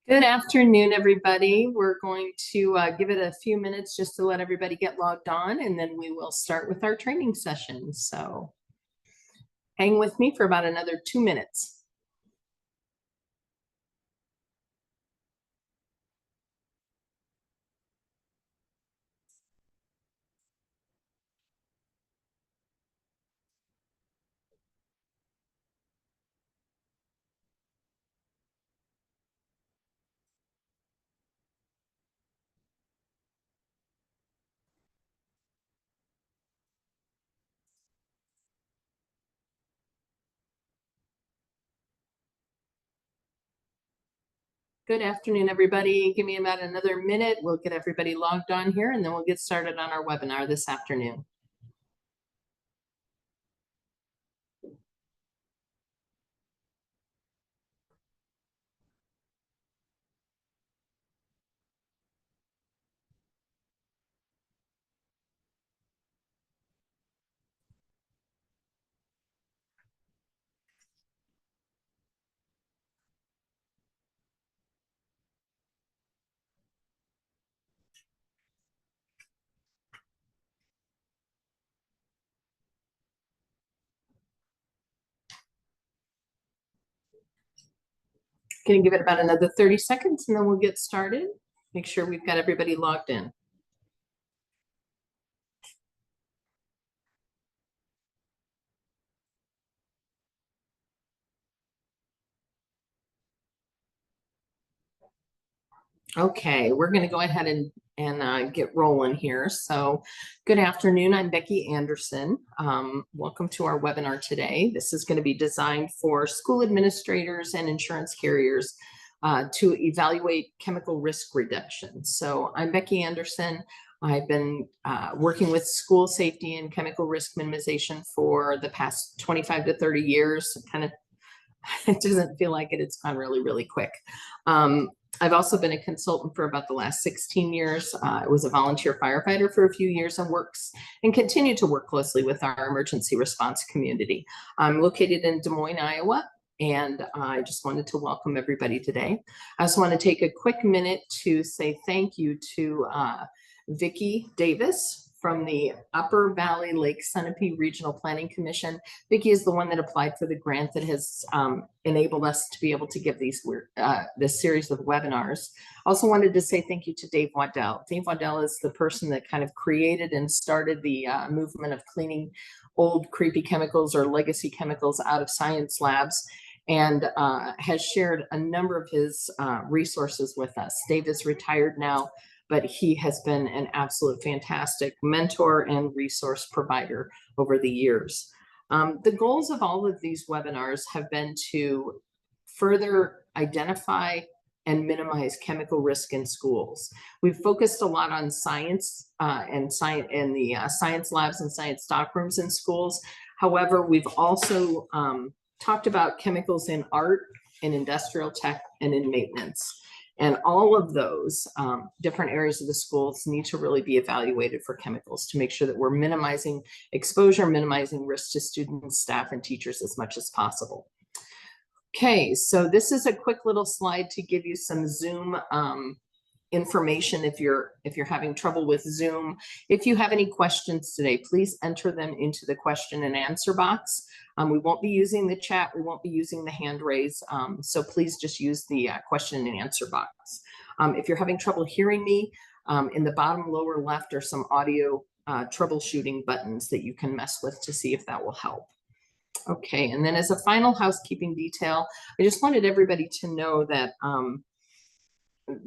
Good afternoon, everybody. We're going to give it a few minutes just to let everybody get logged on, and then we will start with our training session. So hang with me for about another 2 minutes. Good afternoon, everybody. Give me about another minute. We'll get everybody logged on here, and then we'll get started on our webinar this afternoon. Gonna give it about another 30 seconds, and then we'll get started. Make sure we've got everybody logged in. Okay, we're going to go ahead and get rolling here. So good afternoon, I'm Becky Anderson. Welcome to our webinar today. This is going to be designed for school administrators and insurance carriers to evaluate chemical risk reduction. So I'm Becky Anderson. I've been working with school safety and chemical risk minimization for the past 25 to 30 years. It doesn't feel like it. It's gone really, really quick. I've also been a consultant for about the last 16 years. I was a volunteer firefighter for a few years and continue to work closely with our emergency response community. I'm located in Des Moines, Iowa, and I just wanted to welcome everybody today. I also want to take a quick minute to say thank you to Vicki Davis from the Upper Valley Lake Sunapee Regional Planning Commission. Vicki is the one that applied for the grant that has enabled us to be able to give this series of webinars. Also wanted to say thank you to Dave Waddell. Dave Waddell is the person that kind of created and started the movement of cleaning old creepy chemicals or legacy chemicals out of science labs, and has shared a number of his resources with us. Dave is retired now, but he has been an absolute fantastic mentor and resource provider over the years. The goals of all of these webinars have been to further identify and minimize chemical risk in schools. We've focused a lot on science and the science labs and science stockrooms in schools. However, we've also talked about chemicals in art, in industrial tech, and in maintenance. And all of those different areas of the schools need to really be evaluated for chemicals to make sure that we're minimizing exposure, minimizing risk to students, staff, and teachers as much as possible. Okay, so this is a quick little slide to give you some Zoom information if you're having trouble with Zoom. If you have any questions today, please enter them into the question and answer box. We won't be using the chat. We won't be using the hand raise. So please just use the question and answer box. If you're having trouble hearing me, in the bottom lower left are some audio troubleshooting buttons that you can mess with to see if that will help. Okay, and then as a final housekeeping detail, I just wanted everybody to know that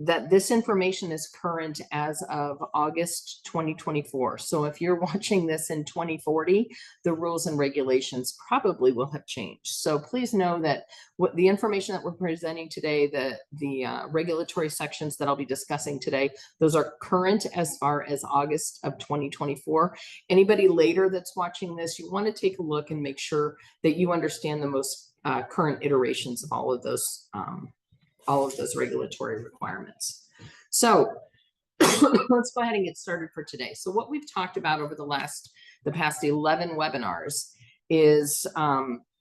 that this information is current as of August 2024. So if you're watching this in 2040, the rules and regulations probably will have changed. So please know that what the information that we're presenting today, the regulatory sections that I'll be discussing today, those are current as far as August of 2024. Anybody later that's watching this, you want to take a look and make sure that you understand the most current iterations of all of those regulatory requirements. So let's go ahead and get started for today. So what we've talked about over the past 11 webinars is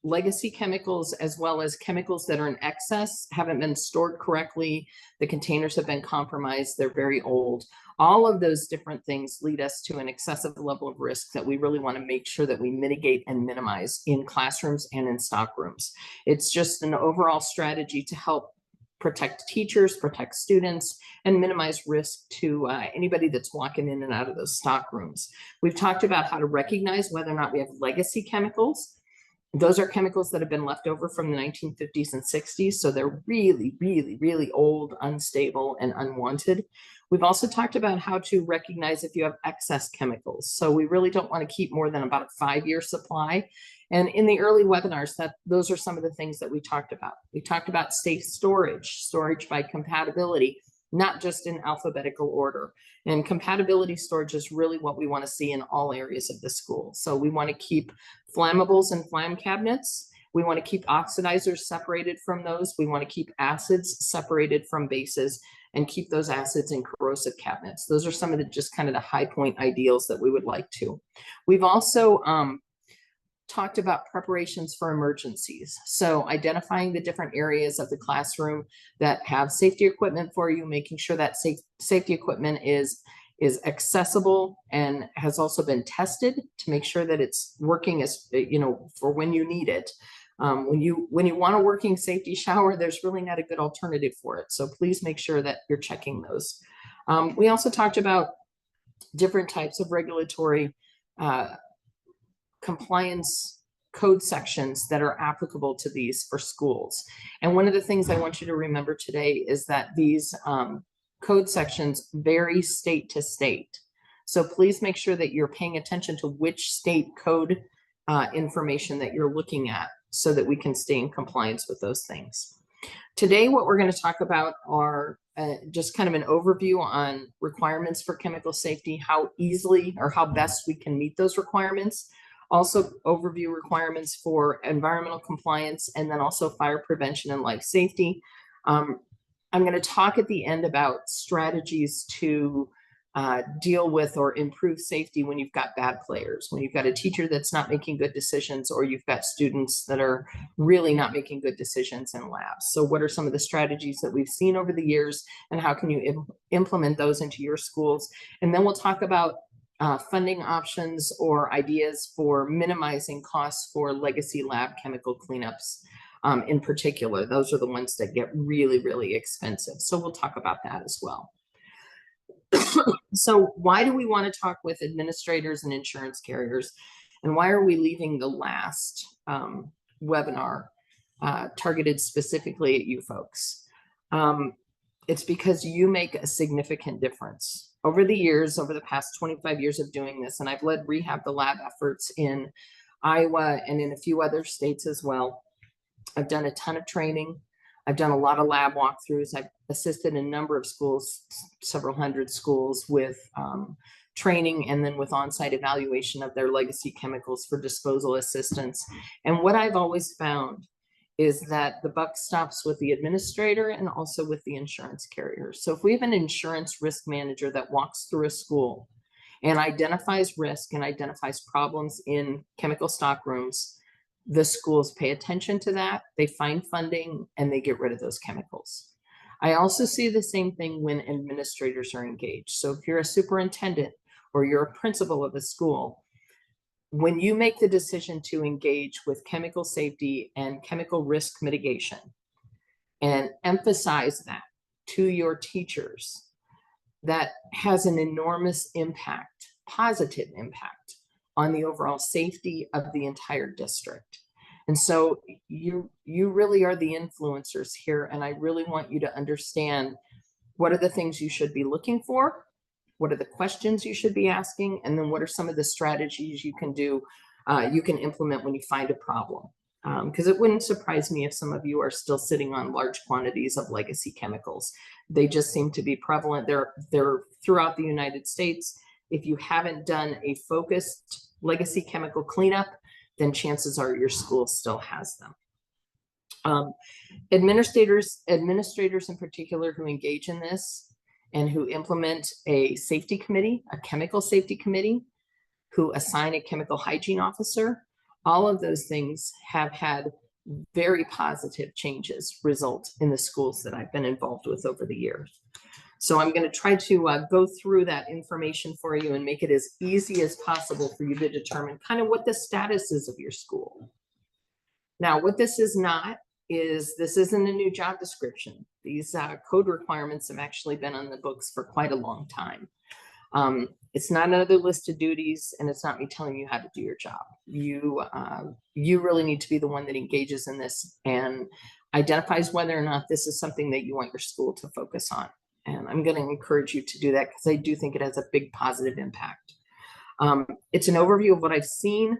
legacy chemicals as well as chemicals that are in excess, haven't been stored correctly, the containers have been compromised, they're very old. All of those different things lead us to an excessive level of risk that we really want to make sure that we mitigate and minimize in classrooms and in stock rooms. It's just an overall strategy to help protect teachers, protect students, and minimize risk to anybody that's walking in and out of those stock rooms. We've talked about how to recognize whether or not we have legacy chemicals. Those are chemicals that have been left over from the 1950s and 60s. So they're really, really, really old, unstable, and unwanted. We've also talked about how to recognize if you have excess chemicals. So we really don't want to keep more than about a 5-year supply. And in the early webinars, those are some of the things that we talked about. We talked about safe storage, storage by compatibility, not just in alphabetical order. And compatibility storage is really what we want to see in all areas of the school. So we want to keep flammables in flam cabinets. We want to keep oxidizers separated from those. We want to keep acids separated from bases and keep those acids in corrosive cabinets. Those are some of the just kind of the high point ideals that we would like to. We've also talked about preparations for emergencies. So identifying the different areas of the classroom that have safety equipment for you, making sure that safety equipment is accessible and has also been tested to make sure that it's working as, for when you need it. When you want a working safety shower, there's really not a good alternative for it. So please make sure that you're checking those. We also talked about different types of regulatory compliance code sections that are applicable to these for schools. And one of the things I want you to remember today is that these code sections vary state to state. So please make sure that you're paying attention to which state code information that you're looking at so that we can stay in compliance with those things. Today, what we're going to talk about are just kind of an overview on requirements for chemical safety, how easily or how best we can meet those requirements. Also overview requirements for environmental compliance, and then also fire prevention and life safety. I'm going to talk at the end about strategies to deal with or improve safety when you've got bad players, when you've got a teacher that's not making good decisions, or you've got students that are really not making good decisions in labs. So what are some of the strategies that we've seen over the years, and how can you implement those into your schools? And then we'll talk about funding options or ideas for minimizing costs for legacy lab chemical cleanups in particular. Those are the ones that get really, really expensive. So we'll talk about that as well. So why do we want to talk with administrators and insurance carriers? And why are we leaving the last webinar targeted specifically at you folks? It's because you make a significant difference. Over the years, over the past 25 years of doing this, and I've led Rehab the Lab efforts in Iowa and in a few other states as well. I've done a ton of training. I've done a lot of lab walkthroughs. I've assisted a number of schools, several hundred schools, with training and then with on-site evaluation of their legacy chemicals for disposal assistance. And what I've always found is that the buck stops with the administrator and also with the insurance carrier. So if we have an insurance risk manager that walks through a school and identifies risk and identifies problems in chemical stock rooms, the schools pay attention to that, they find funding, and they get rid of those chemicals. I also see the same thing when administrators are engaged. So if you're a superintendent or you're a principal of a school, when you make the decision to engage with chemical safety and chemical risk mitigation and emphasize that to your teachers, that has an enormous impact, positive impact on the overall safety of the entire district. And so you really are the influencers here. And I really want you to understand what are the things you should be looking for, what are the questions you should be asking, and then what are some of the strategies you can do, you can implement when you find a problem. Because it wouldn't surprise me if some of you are still sitting on large quantities of legacy chemicals. They just seem to be prevalent. They're throughout the United States. If you haven't done a focused legacy chemical cleanup, then chances are your school still has them. Administrators in particular who engage in this and who implement a safety committee, a chemical safety committee, who assign a chemical hygiene officer, All of those things have had very positive changes result in the schools that I've been involved with over the years. So I'm going to try to go through that information for you and make it as easy as possible for you to determine kind of what the status is of your school. Now, what this is not is this isn't a new job description. These code requirements have actually been on the books for quite a long time. It's not another list of duties, and it's not me telling you how to do your job. You really need to be the one that engages in this and identifies whether or not this is something that you want your school to focus on. And I'm going to encourage you to do that because I do think it has a big positive impact. It's an overview of what I've seen.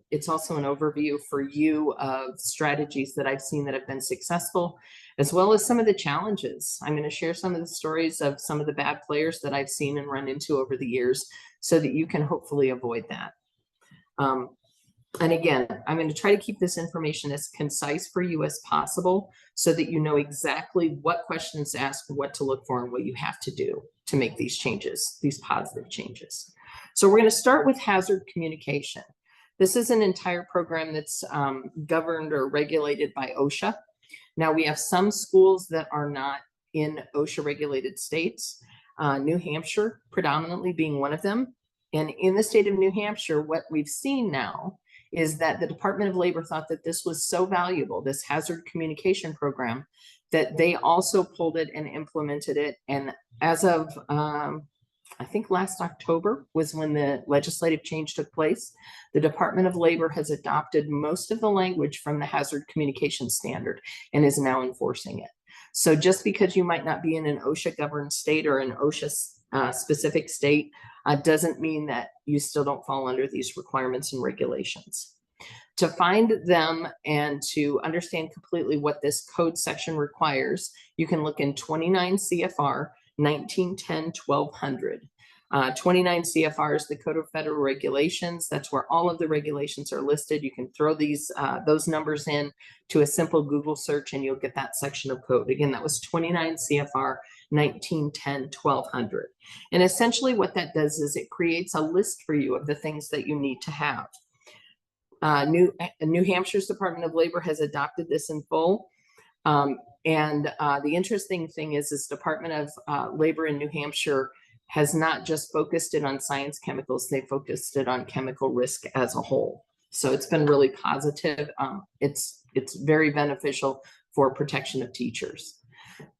It's also an overview for you of strategies that I've seen that have been successful, as well as some of the challenges. I'm going to share some of the stories of some of the bad players that I've seen and run into over the years so that you can hopefully avoid that. And again, I'm going to try to keep this information as concise for you as possible so that you know exactly what questions to ask, what to look for, and what you have to do to make these changes, these positive changes. So we're going to start with hazard communication. This is an entire program that's governed or regulated by OSHA. Now, we have some schools that are not in OSHA regulated states, New Hampshire predominantly being one of them. And in the state of New Hampshire, what we've seen now is that the Department of Labor thought that this was so valuable, this hazard communication program, that they also pulled it and implemented it. And as of, I think last October was when the legislative change took place. The Department of Labor has adopted most of the language from the hazard communication standard and is now enforcing it. So just because you might not be in an OSHA governed state or an OSHA specific state doesn't mean that you still don't fall under these requirements and regulations. To find them and to understand completely what this code section requires, you can look in 29 CFR 1910-1200. 29 CFR is the Code of Federal Regulations. That's where all of the regulations are listed. You can throw those numbers in to a simple Google search and you'll get that section of code. Again, that was 29 CFR 1910-1200. And essentially what that does is it creates a list for you of the things that you need to have. New Hampshire's Department of Labor has adopted this in full. The interesting thing is Department of Labor in New Hampshire has not just focused it on science chemicals, they focused it on chemical risk as a whole. So it's been really positive. It's very beneficial for protection of teachers.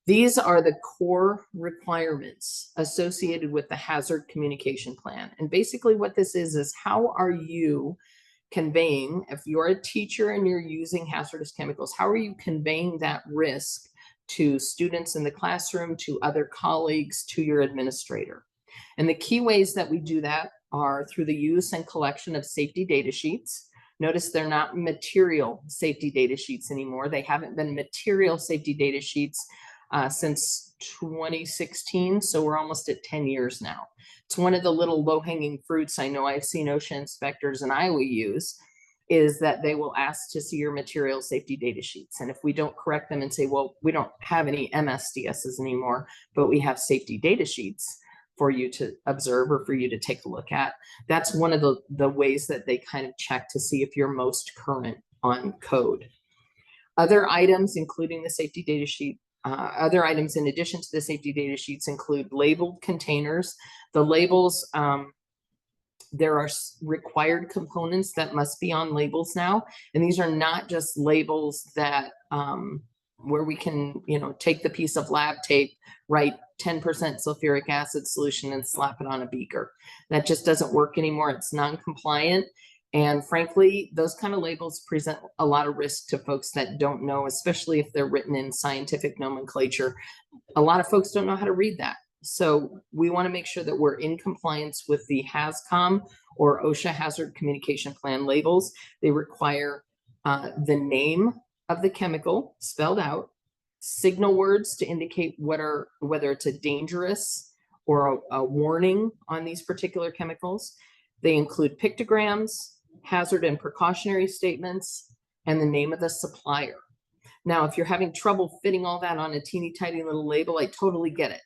These are the core requirements associated with the hazard communication plan. And basically what this is how are you conveying, if you're a teacher and you're using hazardous chemicals, how are you conveying that risk to students in the classroom, to other colleagues, to your administrator? And the key ways that we do that are through the use and collection of safety data sheets. Notice they're not material safety data sheets anymore. They haven't been material safety data sheets since 2016. So we're almost at 10 years now. It's one of the little low-hanging fruits I know I've seen OSHA inspectors in Iowa use, is that they will ask to see your material safety data sheets. And if we don't correct them and say, well, we don't have any MSDSs anymore, but we have safety data sheets for you to observe or for you to take a look at, that's one of the ways that they kind of check to see if you're most current on code. Other items, including the safety data sheet, other items in addition to the safety data sheets include labeled containers. The labels, there are required components that must be on labels now. And these are not just labels that where we can, take the piece of lab tape, write 10% sulfuric acid solution and slap it on a beaker. That just doesn't work anymore. It's non-compliant. And frankly, those kind of labels present a lot of risk to folks that don't know, especially if they're written in scientific nomenclature. A lot of folks don't know how to read that. So we want to make sure that we're in compliance with the HAZCOM or OSHA Hazard Communication Plan labels. They require the name of the chemical spelled out, signal words to indicate whether it's a dangerous or a warning on these particular chemicals. They include pictograms, hazard and precautionary statements, and the name of the supplier. Now, if you're having trouble fitting all that on a teeny tiny little label, I totally get it.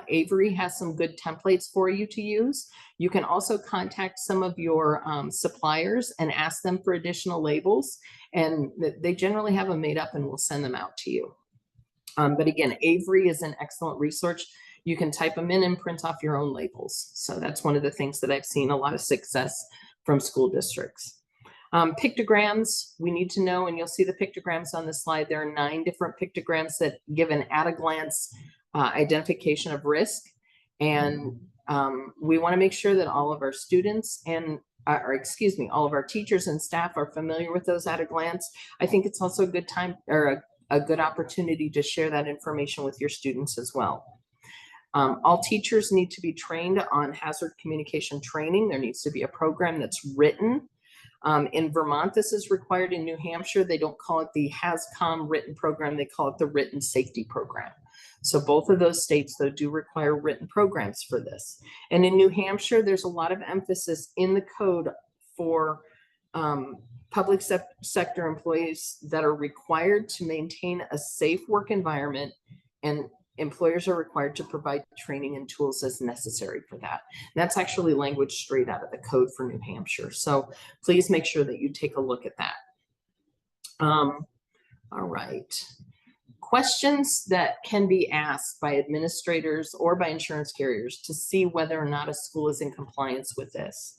Avery has some good templates for you to use. You can also contact some of your suppliers and ask them for additional labels, and they generally have them made up and we'll send them out to you. But again, Avery is an excellent resource. You can type them in and print off your own labels. So that's one of the things that I've seen a lot of success from school districts. Pictograms, we need to know, and you'll see the pictograms on the slide. There are 9 different pictograms that give an at-a-glance identification of risk. And we want to make sure that all of our students and, all of our teachers and staff are familiar with those at a glance. I think it's also a good time or a good opportunity to share that information with your students as well. All teachers need to be trained on hazard communication training. There needs to be a program that's written. In Vermont, this is required. In New Hampshire, they don't call it the HAZCOM written program, they call it the written safety program. So both of those states, though, do require written programs for this. And in New Hampshire, there's a lot of emphasis in the code for public sector employees that are required to maintain a safe work environment, and employers are required to provide training and tools as necessary for that. And that's actually language straight out of the code for New Hampshire. So please make sure that you take a look at that. All right. Questions that can be asked by administrators or by insurance carriers to see whether or not a school is in compliance with this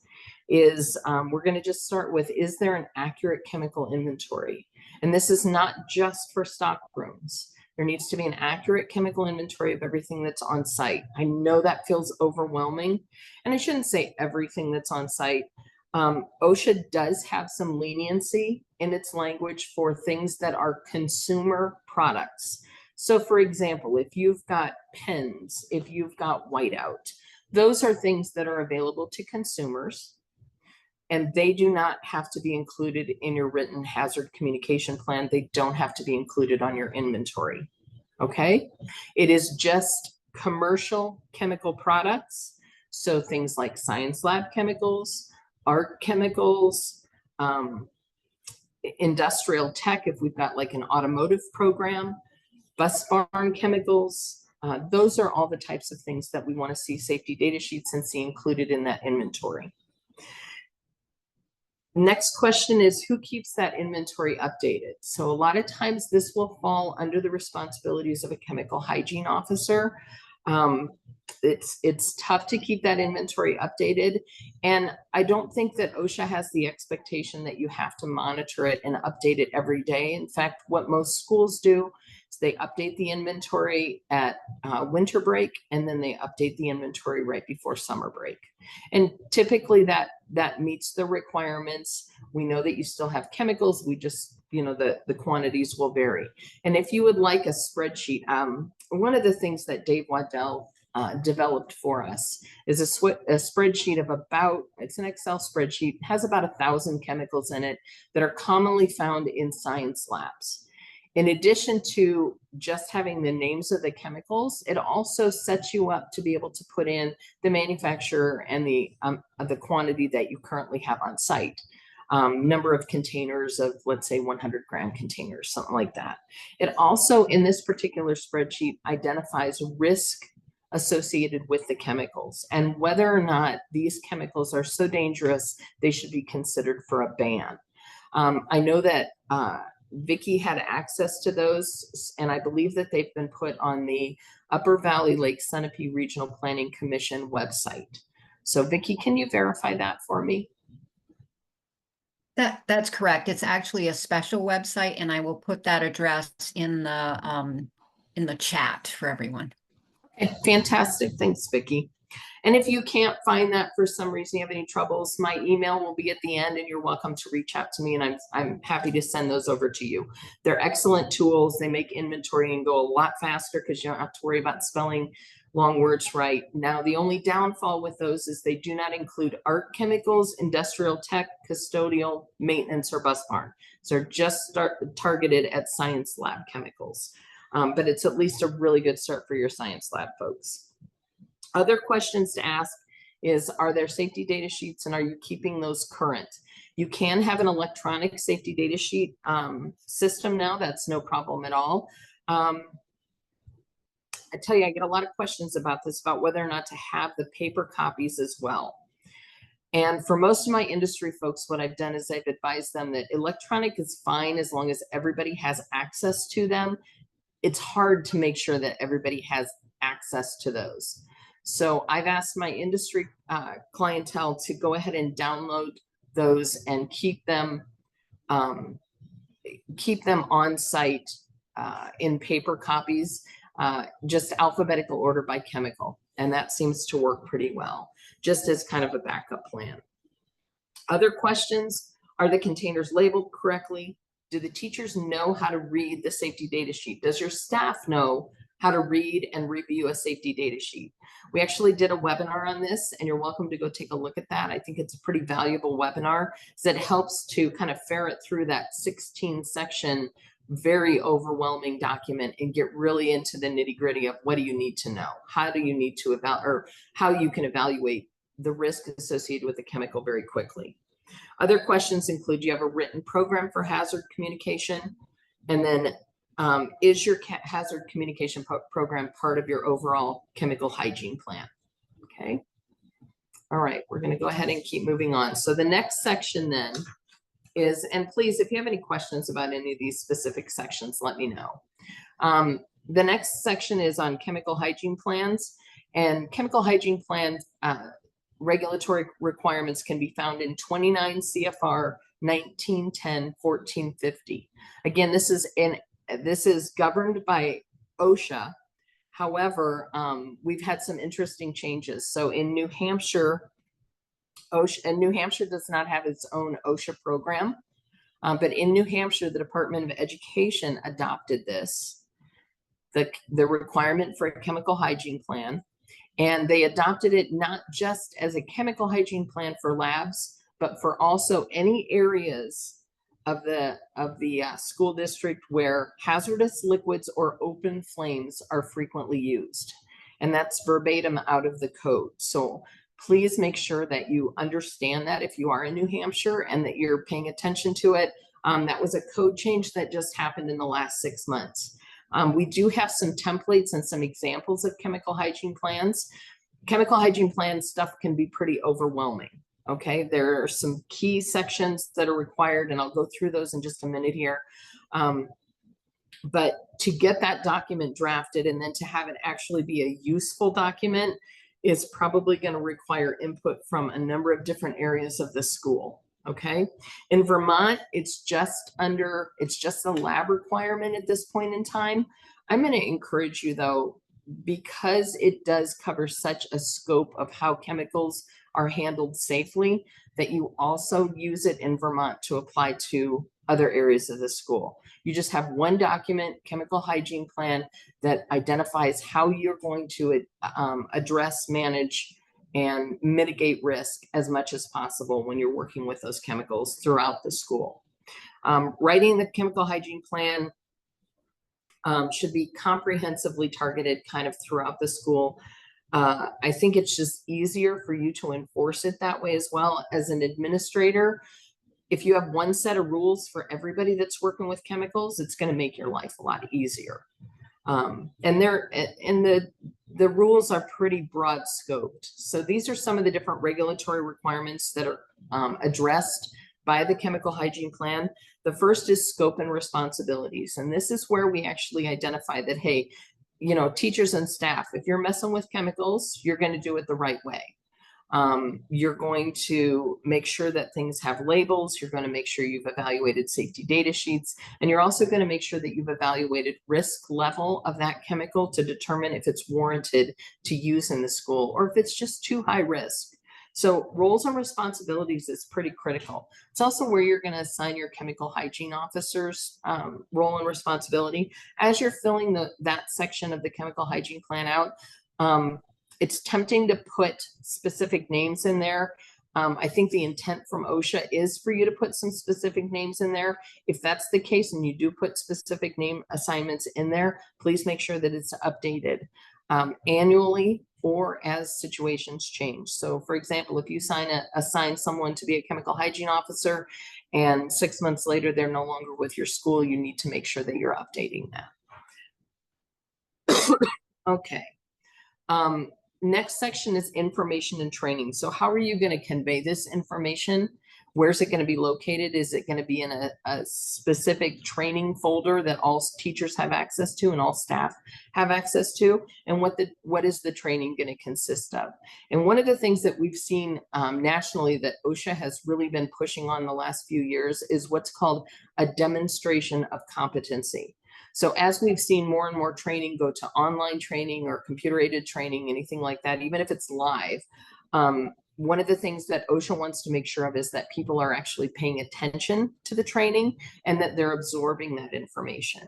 is, we're going to just start with, is there an accurate chemical inventory? And this is not just for stock rooms. There needs to be an accurate chemical inventory of everything that's on site. I know that feels overwhelming, and I shouldn't say everything that's on site. OSHA does have some leniency in its language for things that are consumer products. So for example, if you've got pens, if you've got whiteout, those are things that are available to consumers, and they do not have to be included in your written hazard communication plan. They don't have to be included on your inventory, okay? It is just commercial chemical products. So things like science lab chemicals, art chemicals, industrial tech, if we've got like an automotive program, bus barn chemicals, those are all the types of things that we want to see safety data sheets and see included in that inventory. Next question is, who keeps that inventory updated? So a lot of times this will fall under the responsibilities of a chemical hygiene officer. It's tough to keep that inventory updated. And I don't think that OSHA has the expectation that you have to monitor it and update it every day. In fact, what most schools do is they update the inventory at winter break, and then they update the inventory right before summer break. And typically that meets the requirements. We know that you still have chemicals. We just, the quantities will vary. And if you would like a spreadsheet, one of the things that Dave Waddell developed for us is a spreadsheet of it's an Excel spreadsheet, has about 1,000 chemicals in it that are commonly found in science labs. In addition to just having the names of the chemicals, it also sets you up to be able to put in the manufacturer and the quantity that you currently have on site. Number of containers of, let's say, 100-gram containers, something like that. It also, in this particular spreadsheet, identifies risk associated with the chemicals and whether or not these chemicals are so dangerous they should be considered for a ban. I know that Vicki had access to those, and I believe that they've been put on the Upper Valley Lake Sunapee Regional Planning Commission website. So Vicki, can you verify that for me? That's correct. It's actually a special website, and I will put that address in the chat for everyone. Okay, fantastic. Thanks, Vicki. And if you can't find that for some reason, you have any troubles, my email will be at the end, and you're welcome to reach out to me, and I'm happy to send those over to you. They're excellent tools. They make inventory and go a lot faster because you don't have to worry about spelling long words right. Now, the only downfall with those is they do not include art chemicals, industrial tech, custodial, maintenance, or bus barn. So they're just targeted at science lab chemicals. But it's at least a really good start for your science lab folks. Other questions to ask is, are there safety data sheets, and are you keeping those current? You can have an electronic safety data sheet system now. That's no problem at all. I tell you, I get a lot of questions about this, about whether or not to have the paper copies as well. And for most of my industry folks, what I've done is I've advised them that electronic is fine as long as everybody has access to them. It's hard to make sure that everybody has access to those. So I've asked my industry clientele to go ahead and download those and keep them on site in paper copies, just alphabetical order by chemical. And that seems to work pretty well, just as kind of a backup plan. Other questions: are the containers labeled correctly? Do the teachers know how to read the safety data sheet? Does your staff know how to read and review a safety data sheet? We actually did a webinar on this, and you're welcome to go take a look at that. I think it's a pretty valuable webinar that helps to kind of ferret through that 16-section, very overwhelming document and get really into the nitty-gritty of what do you need to know? How do you need to evaluate, or how you can evaluate the risk associated with the chemical very quickly. Other questions include: do you have a written program for hazard communication? And then is your hazard communication program part of your overall chemical hygiene plan? Okay. All right, we're going to go ahead and keep moving on. So the next section then is, and please, if you have any questions about any of these specific sections, let me know. The next section is on chemical hygiene plans, and chemical hygiene plans regulatory requirements can be found in 29 CFR 1910-1450. Again, this is governed by OSHA. However, we've had some interesting changes. So in New Hampshire, New Hampshire does not have its own OSHA program, but in New Hampshire, the Department of Education adopted this, the requirement for a chemical hygiene plan. And they adopted it not just as a chemical hygiene plan for labs, but for also any areas of the school district where hazardous liquids or open flames are frequently used. And that's verbatim out of the code. So please make sure that you understand that if you are in New Hampshire and that you're paying attention to it. That was a code change that just happened in the last 6 months. We do have some templates and some examples of chemical hygiene plans. Chemical hygiene plan stuff can be pretty overwhelming. Okay, there are some key sections that are required, and I'll go through those in just a minute here. But to get that document drafted and then to have it actually be a useful document is probably going to require input from a number of different areas of the school. Okay, in Vermont, it's just a lab requirement at this point in time. I'm going to encourage you, though, because it does cover such a scope of how chemicals are handled safely, that you also use it in Vermont to apply to other areas of the school. You just have one document, chemical hygiene plan, that identifies how you're going to address, manage, and mitigate risk as much as possible when you're working with those chemicals throughout the school. Writing the chemical hygiene plan should be comprehensively targeted kind of throughout the school. I think it's just easier for you to enforce it that way as well. As an administrator, if you have one set of rules for everybody that's working with chemicals, it's going to make your life a lot easier. And the rules are pretty broad scoped. So these are some of the different regulatory requirements that are addressed by the chemical hygiene plan. The first is scope and responsibilities. And this is where we actually identify that, hey, you know, teachers and staff, if you're messing with chemicals, you're going to do it the right way. You're going to make sure that things have labels. You're going to make sure you've evaluated safety data sheets. And you're also going to make sure that you've evaluated risk level of that chemical to determine if it's warranted to use in the school or if it's just too high risk. So roles and responsibilities is pretty critical. It's also where you're going to assign your chemical hygiene officer's role and responsibility. As you're filling that section of the chemical hygiene plan out, it's tempting to put specific names in there. I think the intent from OSHA is for you to put some specific names in there. If that's the case and you do put specific name assignments in there, please make sure that it's updated annually or as situations change. So for example, if you assign someone to be a chemical hygiene officer and 6 months later they're no longer with your school, you need to make sure that you're updating that. Okay. Um, Next section is information and training. So how are you going to convey this information? Where's it going to be located? Is it going to be in a specific training folder that all teachers have access to and all staff have access to? And what is the training going to consist of? And one of the things that we've seen nationally that OSHA has really been pushing on the last few years is what's called a demonstration of competency. So as we've seen more and more training go to online training or computer aided training, anything like that, even if it's live, one of the things that OSHA wants to make sure of is that people are actually paying attention to the training and that they're absorbing that information.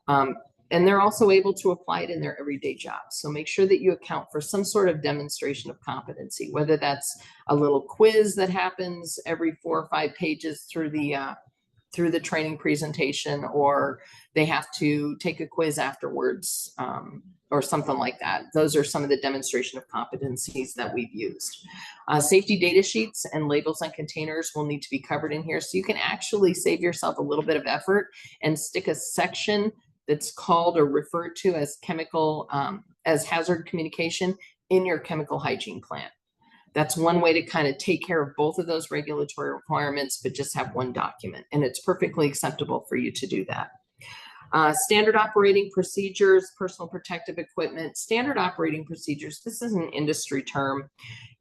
And they're also able to apply it in their everyday jobs. So make sure that you account for some sort of demonstration of competency, whether that's a little quiz that happens every 4 or 5 pages through the training presentation, or they have to take a quiz afterwards, or something like that. Those are some of the demonstration of competencies that we've used. Safety data sheets and labels on containers will need to be covered in here. So you can actually save yourself a little bit of effort and stick a section that's called or referred to as as hazard communication in your chemical hygiene plan. That's one way to kind of take care of both of those regulatory requirements, but just have one document. And it's perfectly acceptable for you to do that. Standard operating procedures, personal protective equipment, standard operating procedures. This is an industry term.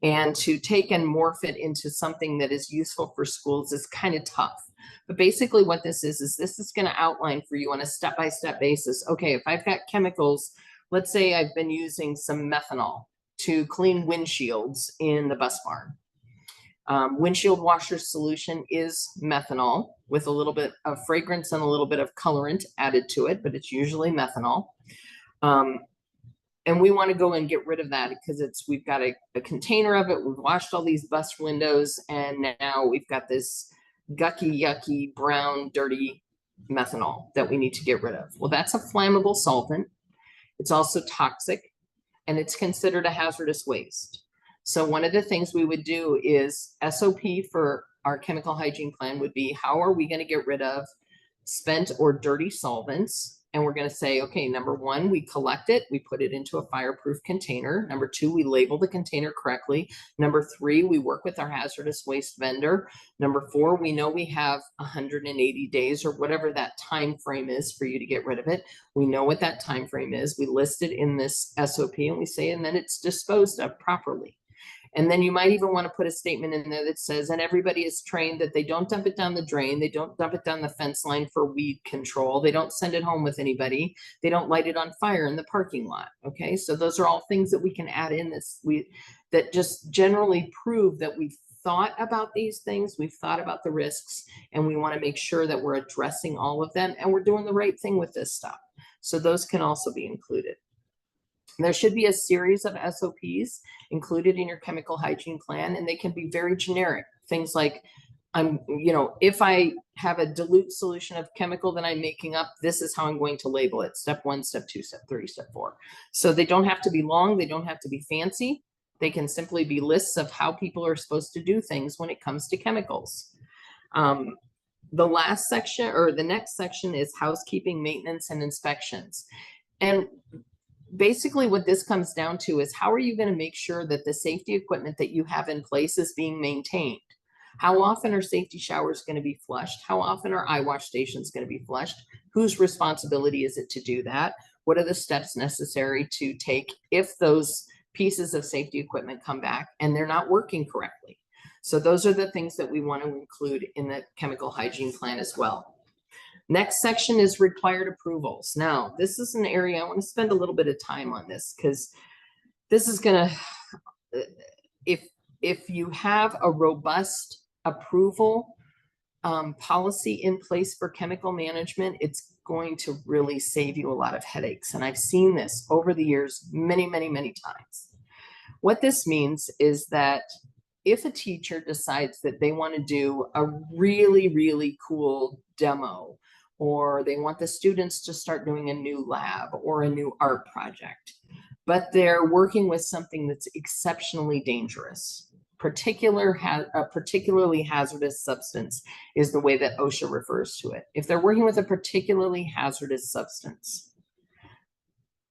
And to take and morph it into something that is useful for schools is kind of tough. But basically what this is going to outline for you on a step-by-step basis. Okay, if I've got chemicals, let's say I've been using some methanol to clean windshields in the bus barn. Windshield washer solution is methanol with a little bit of fragrance and a little bit of colorant added to it, but it's usually methanol. And we want to go and get rid of that because we've got a container of it. We've washed all these bus windows, and now we've got this gucky, yucky, brown, dirty methanol that we need to get rid of. Well, that's a flammable solvent. It's also toxic, and it's considered a hazardous waste. So one of the things we would do is SOP for our chemical hygiene plan would be, how are we going to get rid of spent or dirty solvents? And we're going to say, okay, number 1, we collect it, we put it into a fireproof container. Number 2, we label the container correctly. Number 3, we work with our hazardous waste vendor. Number 4, we know we have 180 days or whatever that time frame is for you to get rid of it. We know what that time frame is. We list it in this SOP and we say, and then it's disposed of properly. And then you might even want to put a statement in there that says, and everybody is trained that they don't dump it down the drain. They don't dump it down the fence line for weed control. They don't send it home with anybody. They don't light it on fire in the parking lot. Okay. So those are all things that we can add in that just generally prove that we've thought about these things. We've thought about the risks, and we want to make sure that we're addressing all of them and we're doing the right thing with this stuff. So those can also be included. There should be a series of SOPs included in your chemical hygiene plan, and they can be very generic. Things like, if I have a dilute solution of chemical that I'm making up, this is how I'm going to label it. Step 1, step 2, step 3, step 4. So they don't have to be long. They don't have to be fancy. They can simply be lists of how people are supposed to do things when it comes to chemicals. The last section, or the next section, is housekeeping, maintenance, and inspections. And basically what this comes down to is, how are you going to make sure that the safety equipment that you have in place is being maintained? How often are safety showers going to be flushed? How often are eye wash stations going to be flushed? Whose responsibility is it to do that? What are the steps necessary to take if those pieces of safety equipment come back and they're not working correctly? So those are the things that we want to include in the chemical hygiene plan as well. Next section is required approvals. Now, this is an area I want to spend a little bit of time on this, because this is going to, if you have a robust approval policy in place for chemical management, it's going to really save you a lot of headaches. And I've seen this over the years many, many, many times. What this means is that if a teacher decides that they want to do a really, really cool demo, or they want the students to start doing a new lab or a new art project, but they're working with something that's exceptionally dangerous, a particularly hazardous substance is the way that OSHA refers to it. If they're working with a particularly hazardous substance,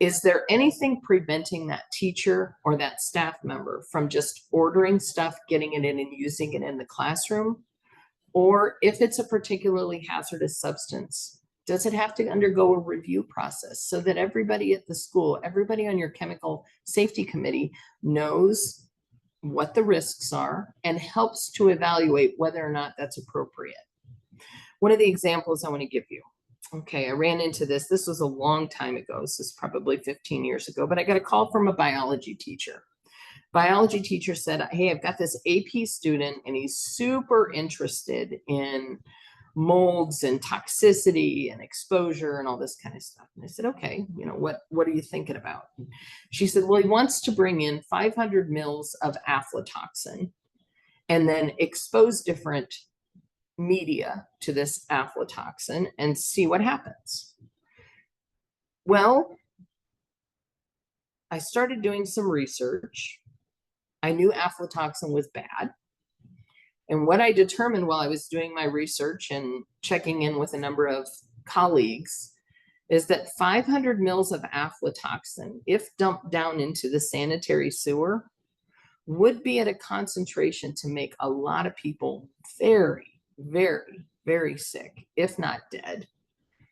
Is there anything preventing that teacher or that staff member from just ordering stuff, getting it in and using it in the classroom? Or if it's a particularly hazardous substance, does it have to undergo a review process so that everybody at the school, everybody on your chemical safety committee knows what the risks are and helps to evaluate whether or not that's appropriate? One of the examples I want to give you. Okay, I ran into this. This was a long time ago. This is probably 15 years ago, but I got a call from a biology teacher. Biology teacher said, hey, I've got this AP student and he's super interested in molds and toxicity and exposure and all this kind of stuff. And I said, okay, you know, what are you thinking about? She said, well, he wants to bring in 500 mils of aflatoxin and then expose different media to this aflatoxin and see what happens. Well, I started doing some research. I knew aflatoxin was bad. And what I determined while I was doing my research and checking in with a number of colleagues is that 500 mils of aflatoxin, if dumped down into the sanitary sewer, would be at a concentration to make a lot of people very, very, very sick, if not dead.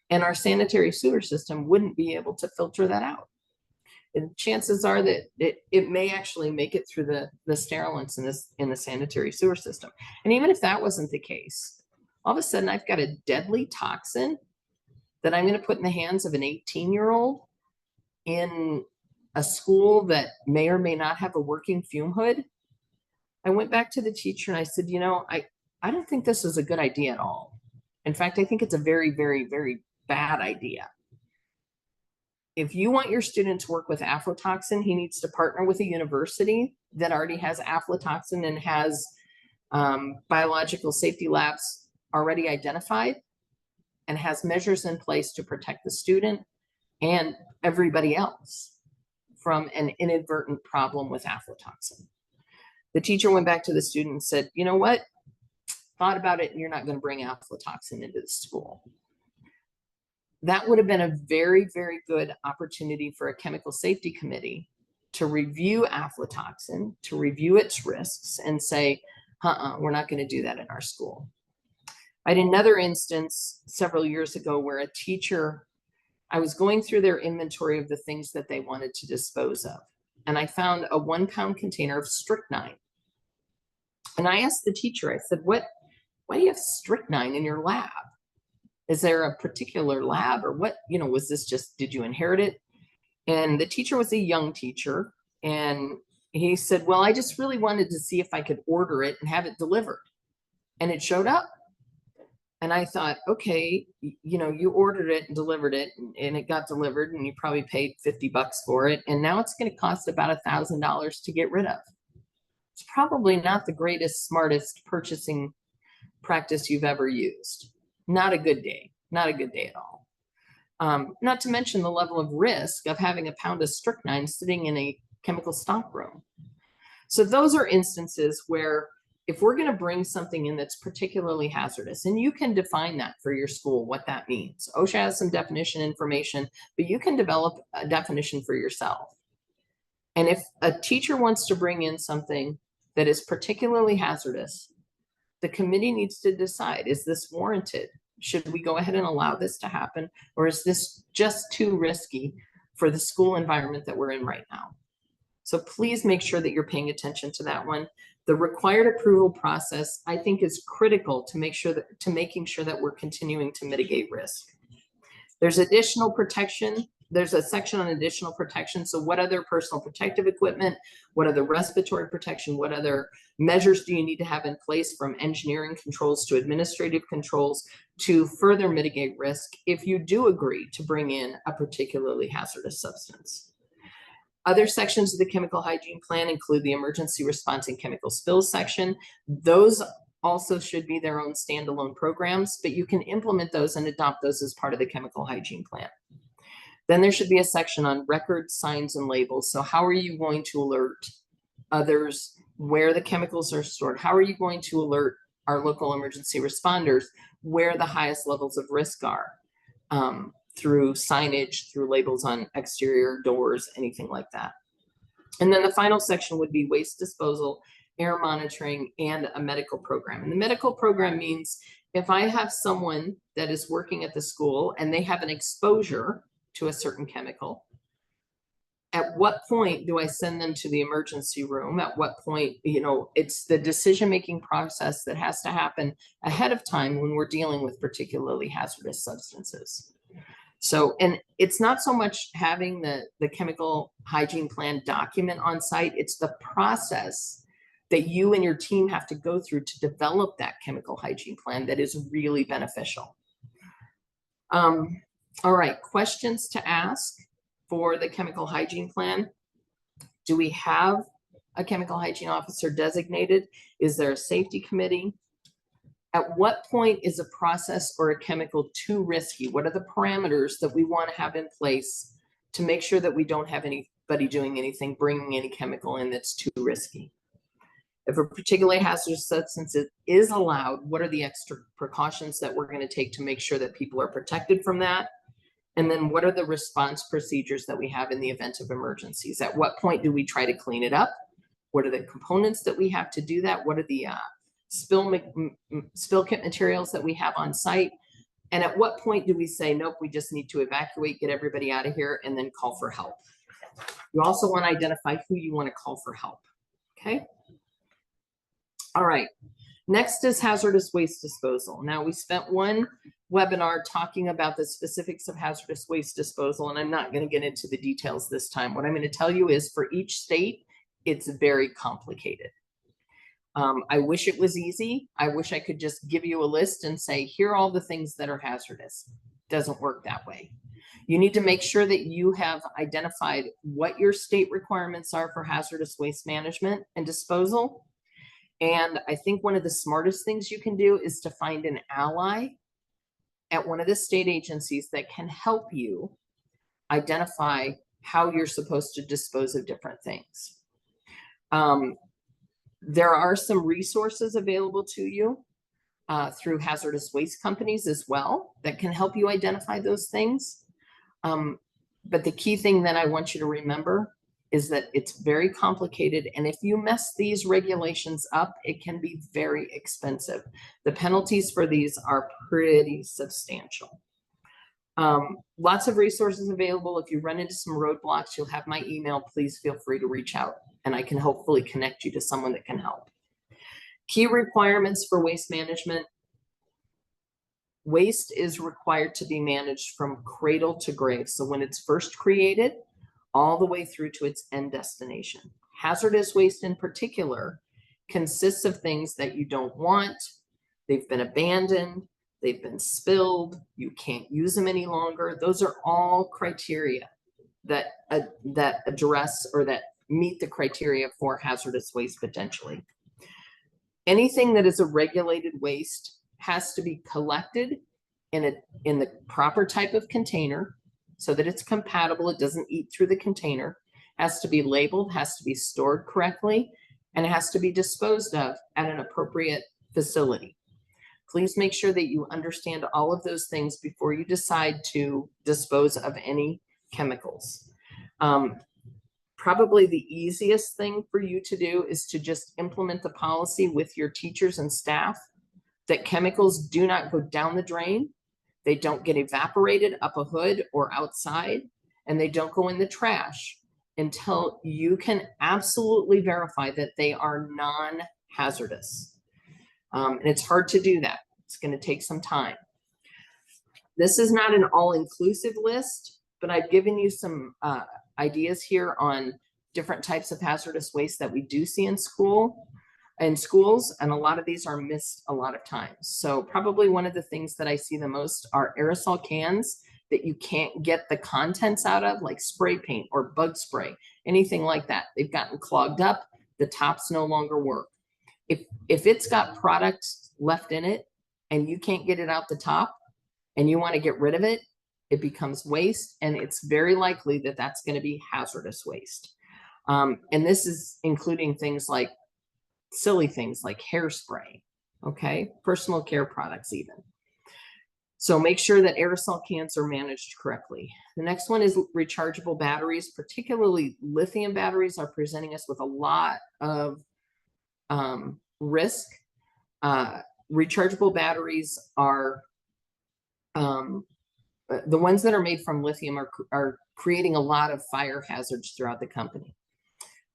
And our sanitary sewer system wouldn't be able to filter that out. And chances are that it may actually make it through the sterilants in the sanitary sewer system. And even if that wasn't the case, all of a sudden I've got a deadly toxin that I'm going to put in the hands of an 18-year-old in a school that may or may not have a working fume hood. I went back to the teacher and I said, you know, I don't think this is a good idea at all. In fact, I think it's a very, very, very bad idea. If you want your student to work with aflatoxin, he needs to partner with a university that already has aflatoxin and has biological safety labs already identified and has measures in place to protect the student and everybody else from an inadvertent problem with aflatoxin. The teacher went back to the student and said, you know what? Thought about it, and you're not going to bring aflatoxin into the school. That would have been a very, very good opportunity for a chemical safety committee to review aflatoxin, to review its risks and say, we're not going to do that in our school. I had another instance several years ago where a teacher, I was going through their inventory of the things that they wanted to dispose of. And I found a 1-pound container of strychnine. And I asked the teacher, I said, why do you have strychnine in your lab? Is there a particular lab or what, you know, was this just, did you inherit it? And the teacher was a young teacher. And he said, well, I just really wanted to see if I could order it and have it delivered. And it showed up. And I thought, okay, you know, you ordered it and delivered it and it got delivered and you probably paid $50 for it. And now it's going to cost about $1,000 to get rid of. It's probably not the greatest, smartest purchasing practice you've ever used. Not a good day, not a good day at all. Not to mention the level of risk of having a pound of strychnine sitting in a chemical stock room. So those are instances where if we're going to bring something in that's particularly hazardous, and you can define that for your school, what that means. OSHA has some definition information, but you can develop a definition for yourself. And if a teacher wants to bring in something that is particularly hazardous, the committee needs to decide, is this warranted? Should we go ahead and allow this to happen? Or is this just too risky for the school environment that we're in right now? So please make sure that you're paying attention to that one. The required approval process, I think, is critical to making sure that we're continuing to mitigate risk. There's additional protection. There's a section on additional protection. So what other personal protective equipment, what other respiratory protection, what other measures do you need to have in place, from engineering controls to administrative controls, to further mitigate risk if you do agree to bring in a particularly hazardous substance. Other sections of the chemical hygiene plan include the emergency response and chemical spills section. Those also should be their own standalone programs, but you can implement those and adopt those as part of the chemical hygiene plan. Then there should be a section on records, signs, and labels. So how are you going to alert others where the chemicals are stored? How are you going to alert our local emergency responders where the highest levels of risk are? through signage, through labels on exterior doors, anything like that. And then the final section would be waste disposal, air monitoring, and a medical program. And the medical program means if I have someone that is working at the school and they have an exposure to a certain chemical, at what point do I send them to the emergency room? At what point, it's the decision-making process that has to happen ahead of time when we're dealing with particularly hazardous substances. So, and it's not so much having the chemical hygiene plan document on site, it's the process that you and your team have to go through to develop that chemical hygiene plan that is really beneficial. All right, questions to ask for the chemical hygiene plan. Do we have a chemical hygiene officer designated? Is there a safety committee? At what point is a process or a chemical too risky? What are the parameters that we want to have in place to make sure that we don't have anybody doing anything, bringing any chemical in that's too risky? If a particularly hazardous substance is allowed, what are the extra precautions that we're going to take to make sure that people are protected from that? And then what are the response procedures that we have in the event of emergencies? At what point do we try to clean it up? What are the components that we have to do that? What are the spill kit materials that we have on site? And at what point do we say, nope, we just need to evacuate, get everybody out of here, and then call for help? You also want to identify who you want to call for help, okay? All right, next is hazardous waste disposal. Now, we spent one webinar talking about the specifics of hazardous waste disposal, and I'm not going to get into the details this time. What I'm going to tell you is for each state, it's very complicated. I wish it was easy. I wish I could just give you a list and say, here are all the things that are hazardous. Doesn't work that way. You need to make sure that you have identified what your state requirements are for hazardous waste management and disposal. And I think one of the smartest things you can do is to find an ally at one of the state agencies that can help you identify how you're supposed to dispose of different things. There are some resources available to you through hazardous waste companies as well that can help you identify those things. But the key thing that I want you to remember is that it's very complicated. And if you mess these regulations up, it can be very expensive. The penalties for these are pretty substantial. Lots of resources available. If you run into some roadblocks, you'll have my email. Please feel free to reach out and I can hopefully connect you to someone that can help. Key requirements for waste management. Waste is required to be managed from cradle to grave. So when it's first created, all the way through to its end destination. Hazardous waste in particular consists of things that you don't want. They've been abandoned, they've been spilled, you can't use them any longer. Those are all criteria that address or that meet the criteria for hazardous waste potentially. Anything that is a regulated waste has to be collected in the proper type of container so that it's compatible, it doesn't eat through the container, has to be labeled, has to be stored correctly, and it has to be disposed of at an appropriate facility. Please make sure that you understand all of those things before you decide to dispose of any chemicals. Probably the easiest thing for you to do is to just implement the policy with your teachers and staff that chemicals do not go down the drain. They don't get evaporated up a hood or outside, and they don't go in the trash until you can absolutely verify that they are non-hazardous. And it's hard to do that. It's going to take some time. This is not an all-inclusive list, but I've given you some ideas here on different types of hazardous waste that we do see in schools, and a lot of these are missed a lot of times. So probably one of the things that I see the most are aerosol cans that you can't get the contents out of, like spray paint or bug spray, anything like that. They've gotten clogged up, the tops no longer work. If it's got product left in it and you can't get it out the top and you want to get rid of it, it becomes waste, and it's very likely that that's going to be hazardous waste. And this is including things like silly things like hairspray, okay, personal care products even. So make sure that aerosol cans are managed correctly. The next one is rechargeable batteries, particularly lithium batteries are presenting us with a lot of risk. Rechargeable batteries are the ones that are made from lithium are creating a lot of fire hazards throughout the company.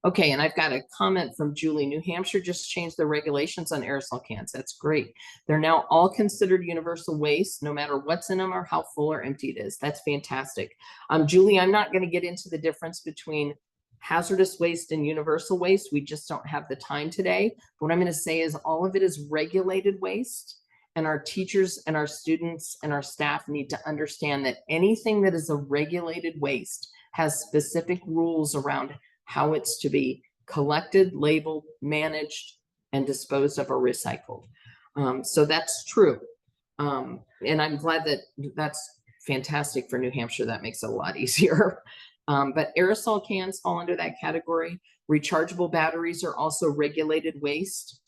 Okay, and I've got a comment from Julie. New Hampshire just changed the regulations on aerosol cans. That's great. They're now all considered universal waste, no matter what's in them or how full or empty it is. That's fantastic. Julie, I'm not going to get into the difference between hazardous waste and universal waste. We just don't have the time today. But what I'm going to say is all of it is regulated waste. And our teachers and our students and our staff need to understand that anything that is a regulated waste has specific rules around how it's to be collected, labeled, managed, and disposed of or recycled. So that's true. And I'm glad that that's fantastic for New Hampshire. That makes it a lot easier. But aerosol cans fall under that category. Rechargeable batteries are also regulated waste.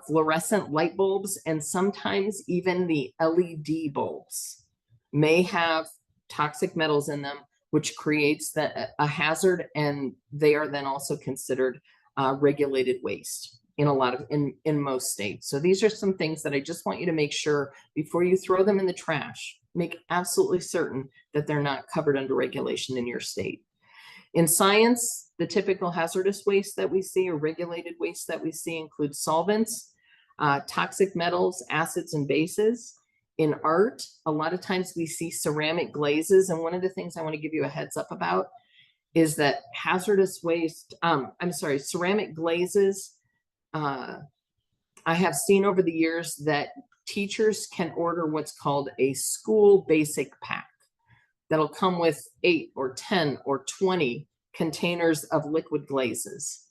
Fluorescent light bulbs and sometimes even the LED bulbs may have toxic metals in them, which creates a hazard, and they are then also considered regulated waste in most states. So these are some things that I just want you to make sure before you throw them in the trash, make absolutely certain that they're not covered under regulation in your state. In science, the typical hazardous waste that we see or regulated waste that we see includes solvents, toxic metals, acids, and bases. In art, a lot of times we see ceramic glazes. And one of the things I want to give you a heads up about is that hazardous waste, ceramic glazes, I have seen over the years that teachers can order what's called a school basic pack that'll come with 8 or 10 or 20 containers of liquid glazes.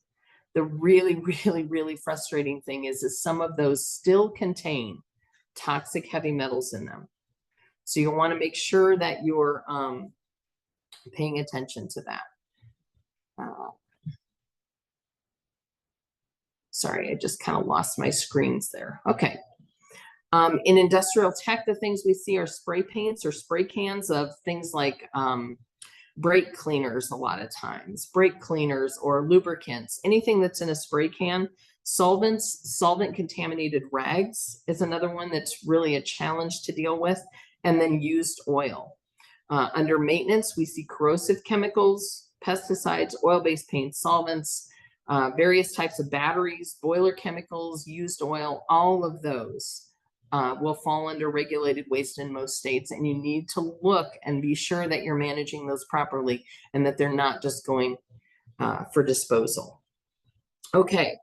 The really, really, really frustrating thing is some of those still contain toxic heavy metals in them. So you want to make sure that you're paying attention to that. Sorry, I just kind of lost my screens there. Okay. In industrial tech, the things we see are spray paints or spray cans of things like brake cleaners a lot of times, brake cleaners or lubricants, anything that's in a spray can. Solvents, solvent contaminated rags is another one that's really a challenge to deal with. And then used oil. Under maintenance, we see corrosive chemicals, pesticides, oil-based paints, solvents, various types of batteries, boiler chemicals, used oil, all of those will fall under regulated waste in most states. And you need to look and be sure that you're managing those properly and that they're not just going for disposal. Okay.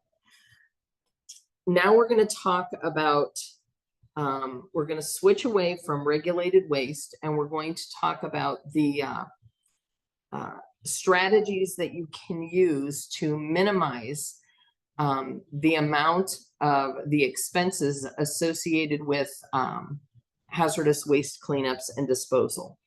Now we're going to talk about, we're going to switch away from regulated waste and we're going to talk about the strategies that you can use to minimize the amount of the expenses associated with hazardous waste cleanups and disposal.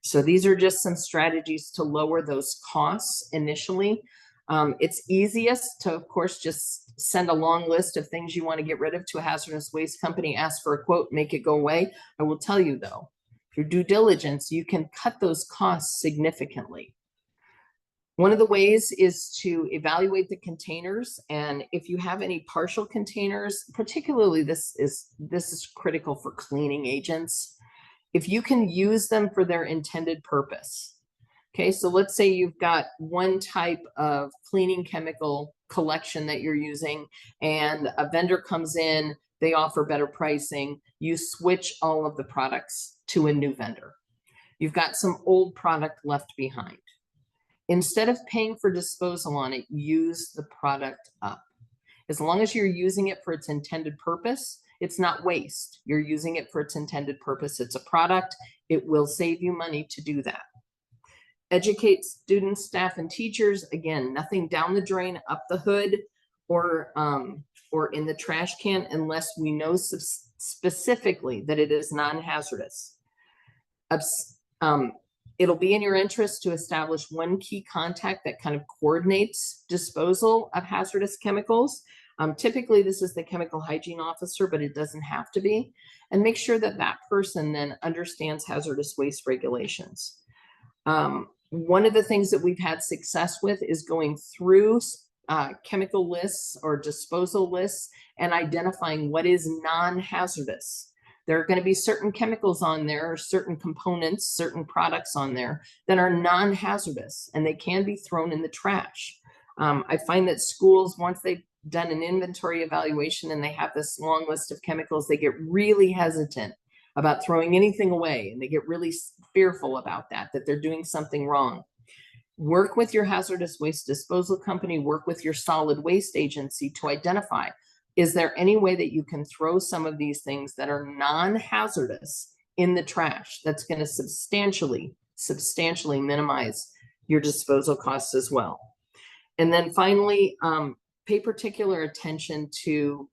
So these are just some strategies to lower those costs initially. It's easiest to, of course, just send a long list of things you want to get rid of to a hazardous waste company, ask for a quote, make it go away. I will tell you though, through due diligence, you can cut those costs significantly. One of the ways is to evaluate the containers, and if you have any partial containers, particularly this is critical for cleaning agents, if you can use them for their intended purpose. Okay, so let's say you've got one type of cleaning chemical collection that you're using, and a vendor comes in, they offer better pricing, you switch all of the products to a new vendor. You've got some old product left behind. Instead of paying for disposal on it, use the product up. As long as you're using it for its intended purpose, it's not waste. You're using it for its intended purpose. It's a product. It will save you money to do that. Educate students, staff, and teachers. Again, nothing down the drain, up the hood, or in the trash can unless we know specifically that it is non-hazardous. It'll be in your interest to establish one key contact that kind of coordinates disposal of hazardous chemicals. Typically, this is the chemical hygiene officer, but it doesn't have to be. And make sure that that person then understands hazardous waste regulations. One of the things that we've had success with is going through chemical lists or disposal lists and identifying what is non-hazardous. There are going to be certain chemicals on there, or certain components, certain products on there that are non-hazardous, and they can be thrown in the trash. I find that schools, once they've done an inventory evaluation and they have this long list of chemicals, they get really hesitant about throwing anything away, and they get really fearful about that they're doing something wrong. Work with your hazardous waste disposal company, work with your solid waste agency to identify, is there any way that you can throw some of these things that are non-hazardous in the trash that's going to substantially minimize your disposal costs as well. And then finally, pay particular attention to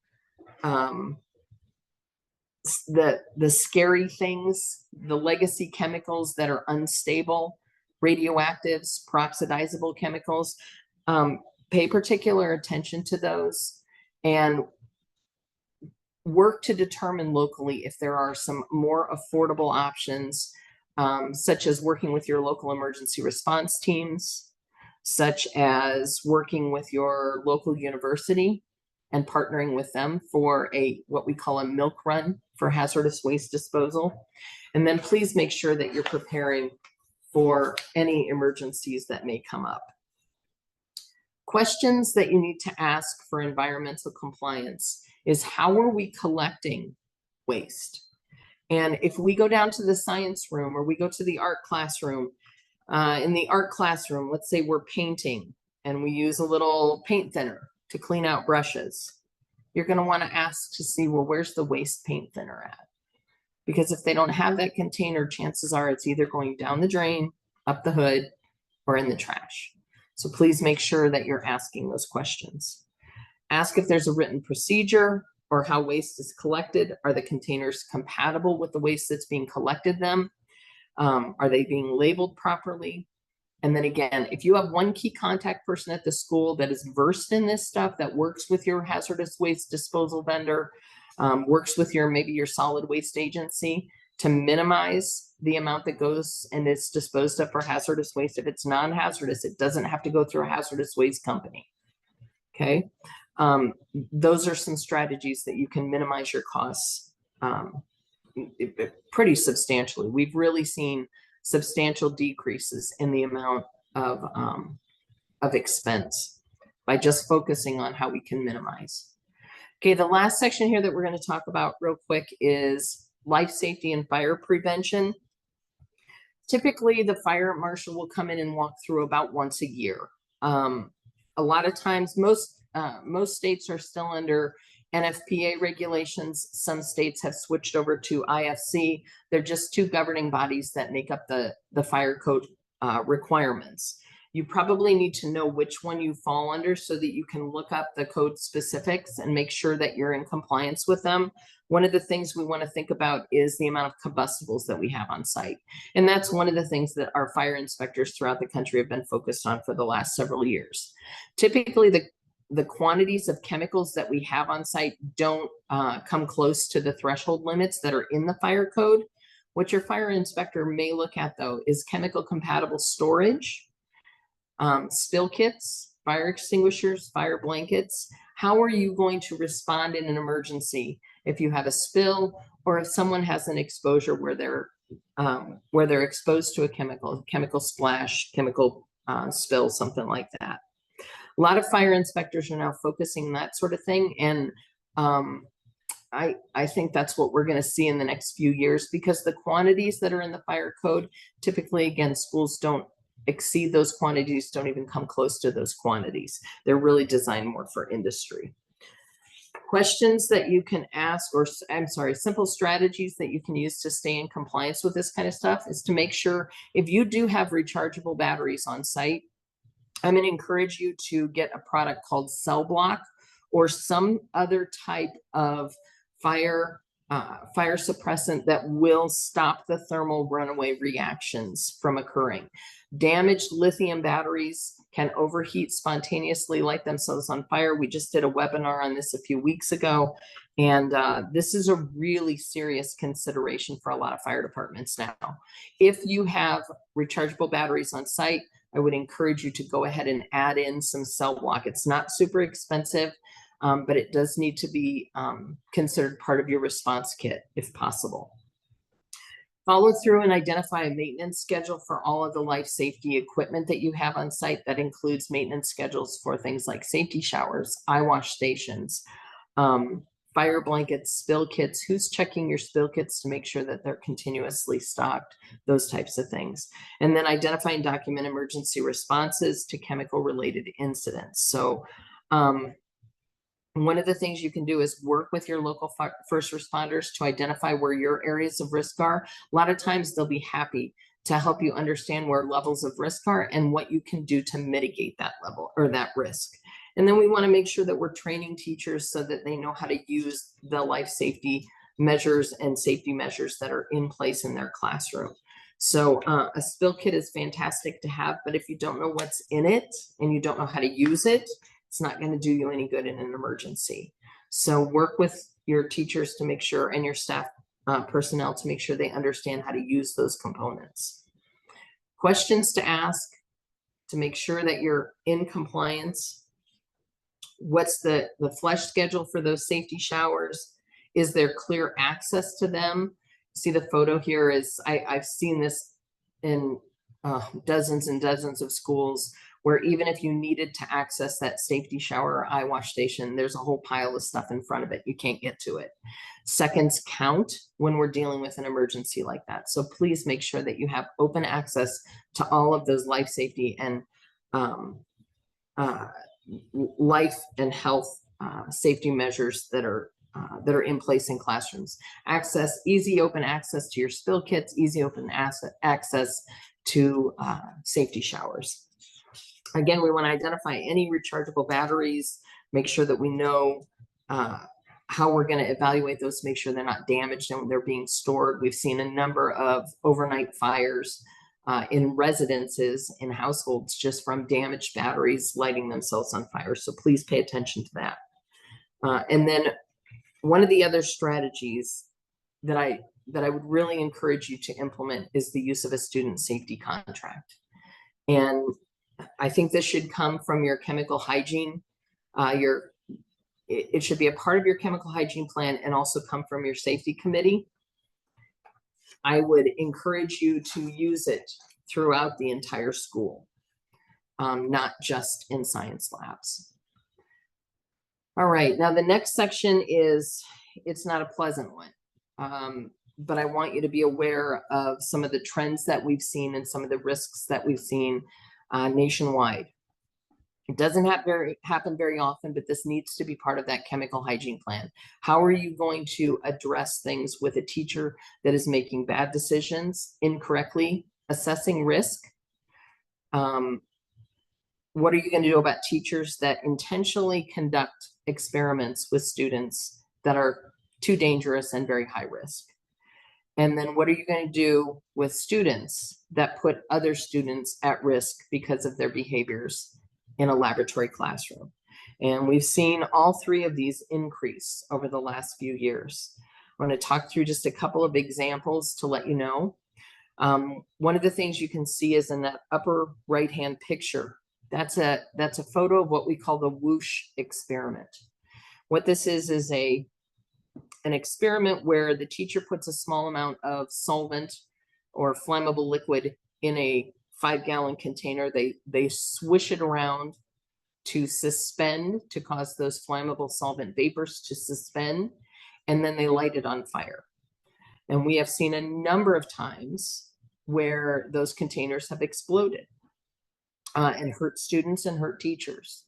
the scary things, the legacy chemicals that are unstable, radioactives, peroxidizable chemicals. Pay particular attention to those and work to determine locally if there are some more affordable options, such as working with your local emergency response teams, such as working with your local university and partnering with them for what we call a milk run for hazardous waste disposal. And then please make sure that you're preparing for any emergencies that may come up. Questions that you need to ask for environmental compliance is, how are we collecting waste? And if we go down to the science room or we go to the art classroom, in the art classroom, let's say we're painting and we use a little paint thinner to clean out brushes. You're going to want to ask to see, well, where's the waste paint thinner at? Because if they don't have that container, chances are it's either going down the drain, up the hood, or in the trash. So please make sure that you're asking those questions. Ask if there's a written procedure or how waste is collected. Are the containers compatible with the waste that's being collected them? Are they being labeled properly? And then again, if you have one key contact person at the school that is versed in this stuff, that works with your hazardous waste disposal vendor, works with maybe your solid waste agency to minimize the amount that goes and is disposed of for hazardous waste. If it's non-hazardous, it doesn't have to go through a hazardous waste company. Okay. Those are some strategies that you can minimize your costs pretty substantially. We've really seen substantial decreases in the amount of expense by just focusing on how we can minimize. Okay, the last section here that we're going to talk about real quick is life safety and fire prevention. Typically, the fire marshal will come in and walk through about once a year. A lot of times, most states are still under NFPA regulations. Some states have switched over to IFC. They're just two governing bodies that make up the fire code requirements. You probably need to know which one you fall under so that you can look up the code specifics and make sure that you're in compliance with them. One of the things we want to think about is the amount of combustibles that we have on site. And that's one of the things that our fire inspectors throughout the country have been focused on for the last several years. Typically, the quantities of chemicals that we have on site don't come close to the threshold limits that are in the fire code. What your fire inspector may look at, though, is chemical compatible storage, spill kits, fire extinguishers, fire blankets. How are you going to respond in an emergency if you have a spill or if someone has an exposure where they're exposed to a chemical splash, chemical spill, something like that? A lot of fire inspectors are now focusing on that sort of thing. And I think that's what we're going to see in the next few years, because the quantities that are in the fire code, typically, again, schools don't exceed those quantities, don't even come close to those quantities. They're really designed more for industry. Questions that you can ask, or I'm sorry, simple strategies that you can use to stay in compliance with this kind of stuff is to make sure, if you do have rechargeable batteries on site, I'm going to encourage you to get a product called Cell Block or some other type of fire suppressant that will stop the thermal runaway reactions from occurring. Damaged lithium batteries can overheat, spontaneously light themselves on fire. We just did a webinar on this a few weeks ago, and this is a really serious consideration for a lot of fire departments now. If you have rechargeable batteries on site, I would encourage you to go ahead and add in some cell block. It's not super expensive, but it does need to be considered part of your response kit if possible. Follow through and identify a maintenance schedule for all of the life safety equipment that you have on site. That includes maintenance schedules for things like safety showers, eye wash stations, fire blankets, spill kits. Who's checking your spill kits to make sure that they're continuously stocked, those types of things. And then identify and document emergency responses to chemical related incidents. So one of the things you can do is work with your local first responders to identify where your areas of risk are. A lot of times they'll be happy to help you understand where levels of risk are and what you can do to mitigate that level or that risk. And then we want to make sure that we're training teachers so that they know how to use the life safety measures and safety measures that are in place in their classroom. So a spill kit is fantastic to have, but if you don't know what's in it and you don't know how to use it, it's not going to do you any good in an emergency. So work with your teachers to make sure, and your staff personnel to make sure they understand how to use those components. Questions to ask to make sure that you're in compliance. What's the flush schedule for those safety showers? Is there clear access to them? See the photo here is, I've seen this in dozens and dozens of schools, where even if you needed to access that safety shower or eye wash station, there's a whole pile of stuff in front of it. You can't get to it. Seconds count when we're dealing with an emergency like that. So please make sure that you have open access to all of those life safety and life and health safety measures that are in place in classrooms. Easy open access to your spill kits, easy open access to safety showers. Again, we want to identify any rechargeable batteries, make sure that we know how we're going to evaluate those to make sure they're not damaged and they're being stored. We've seen a number of overnight fires in residences, in households, just from damaged batteries lighting themselves on fire. So please pay attention to that. And then one of the other strategies that I would really encourage you to implement is the use of a student safety contract. And I think this should come from your chemical hygiene. It should be a part of your chemical hygiene plan and also come from your safety committee. I would encourage you to use it throughout the entire school, not just in science labs. All right, now the next section is, it's not a pleasant one, but I want you to be aware of some of the trends that we've seen and some of the risks that we've seen nationwide. It doesn't happen very often, but this needs to be part of that chemical hygiene plan. How are you going to address things with a teacher that is making bad decisions, incorrectly assessing risk? What are you going to do about teachers that intentionally conduct experiments with students that are too dangerous and very high risk? And then what are you going to do with students that put other students at risk because of their behaviors in a laboratory classroom? And we've seen all three of these increase over the last few years. I'm going to talk through just a couple of examples to let you know. One of the things you can see is in that upper right-hand picture. That's a photo of what we call the whoosh experiment. What this is an experiment where the teacher puts a small amount of solvent or flammable liquid in a 5-gallon container. They swish it around to suspend, to cause those flammable solvent vapors to suspend, and then they light it on fire. And we have seen a number of times where those containers have exploded and hurt students and hurt teachers.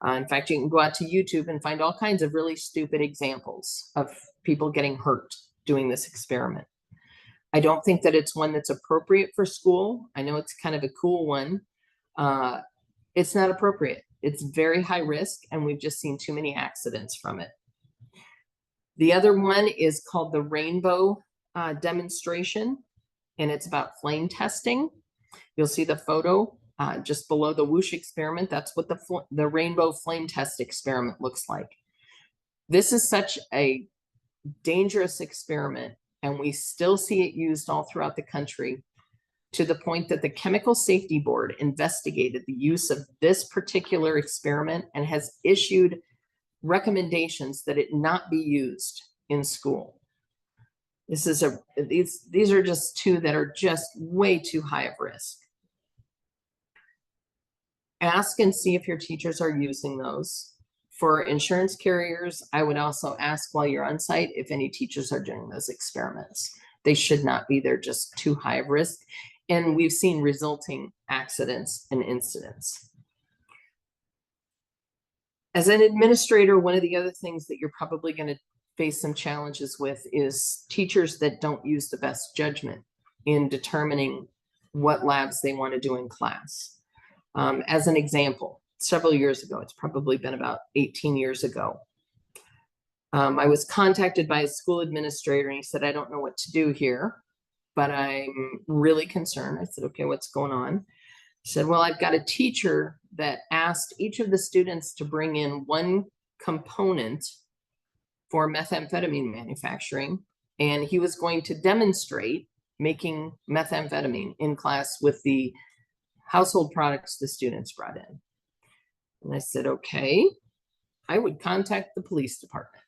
In fact, you can go out to YouTube and find all kinds of really stupid examples of people getting hurt doing this experiment. I don't think that it's one that's appropriate for school. I know it's kind of a cool one. It's not appropriate. It's very high risk, and we've just seen too many accidents from it. The other one is called the rainbow demonstration, and it's about flame testing. You'll see the photo just below the whoosh experiment, that's what the rainbow flame test experiment looks like. This is such a dangerous experiment, and we still see it used all throughout the country, to the point that the Chemical Safety Board investigated the use of this particular experiment and has issued recommendations that it not be used in school. This is these are just two that are just way too high of risk. Ask and see if your teachers are using those. For insurance carriers, I would also ask while you're on site if any teachers are doing those experiments. They should not be. They're just too high of risk. And we've seen resulting accidents and incidents. As an administrator, one of the other things that you're probably going to face some challenges with is teachers that don't use the best judgment in determining what labs they want to do in class. As an example, several years ago, it's probably been about 18 years ago, I was contacted by a school administrator, and he said, I don't know what to do here, but I'm really concerned. I said, okay, what's going on? He said, well, I've got a teacher that asked each of the students to bring in one component for methamphetamine manufacturing, and he was going to demonstrate making methamphetamine in class with the household products the students brought in. And I said, okay, I would contact the police department.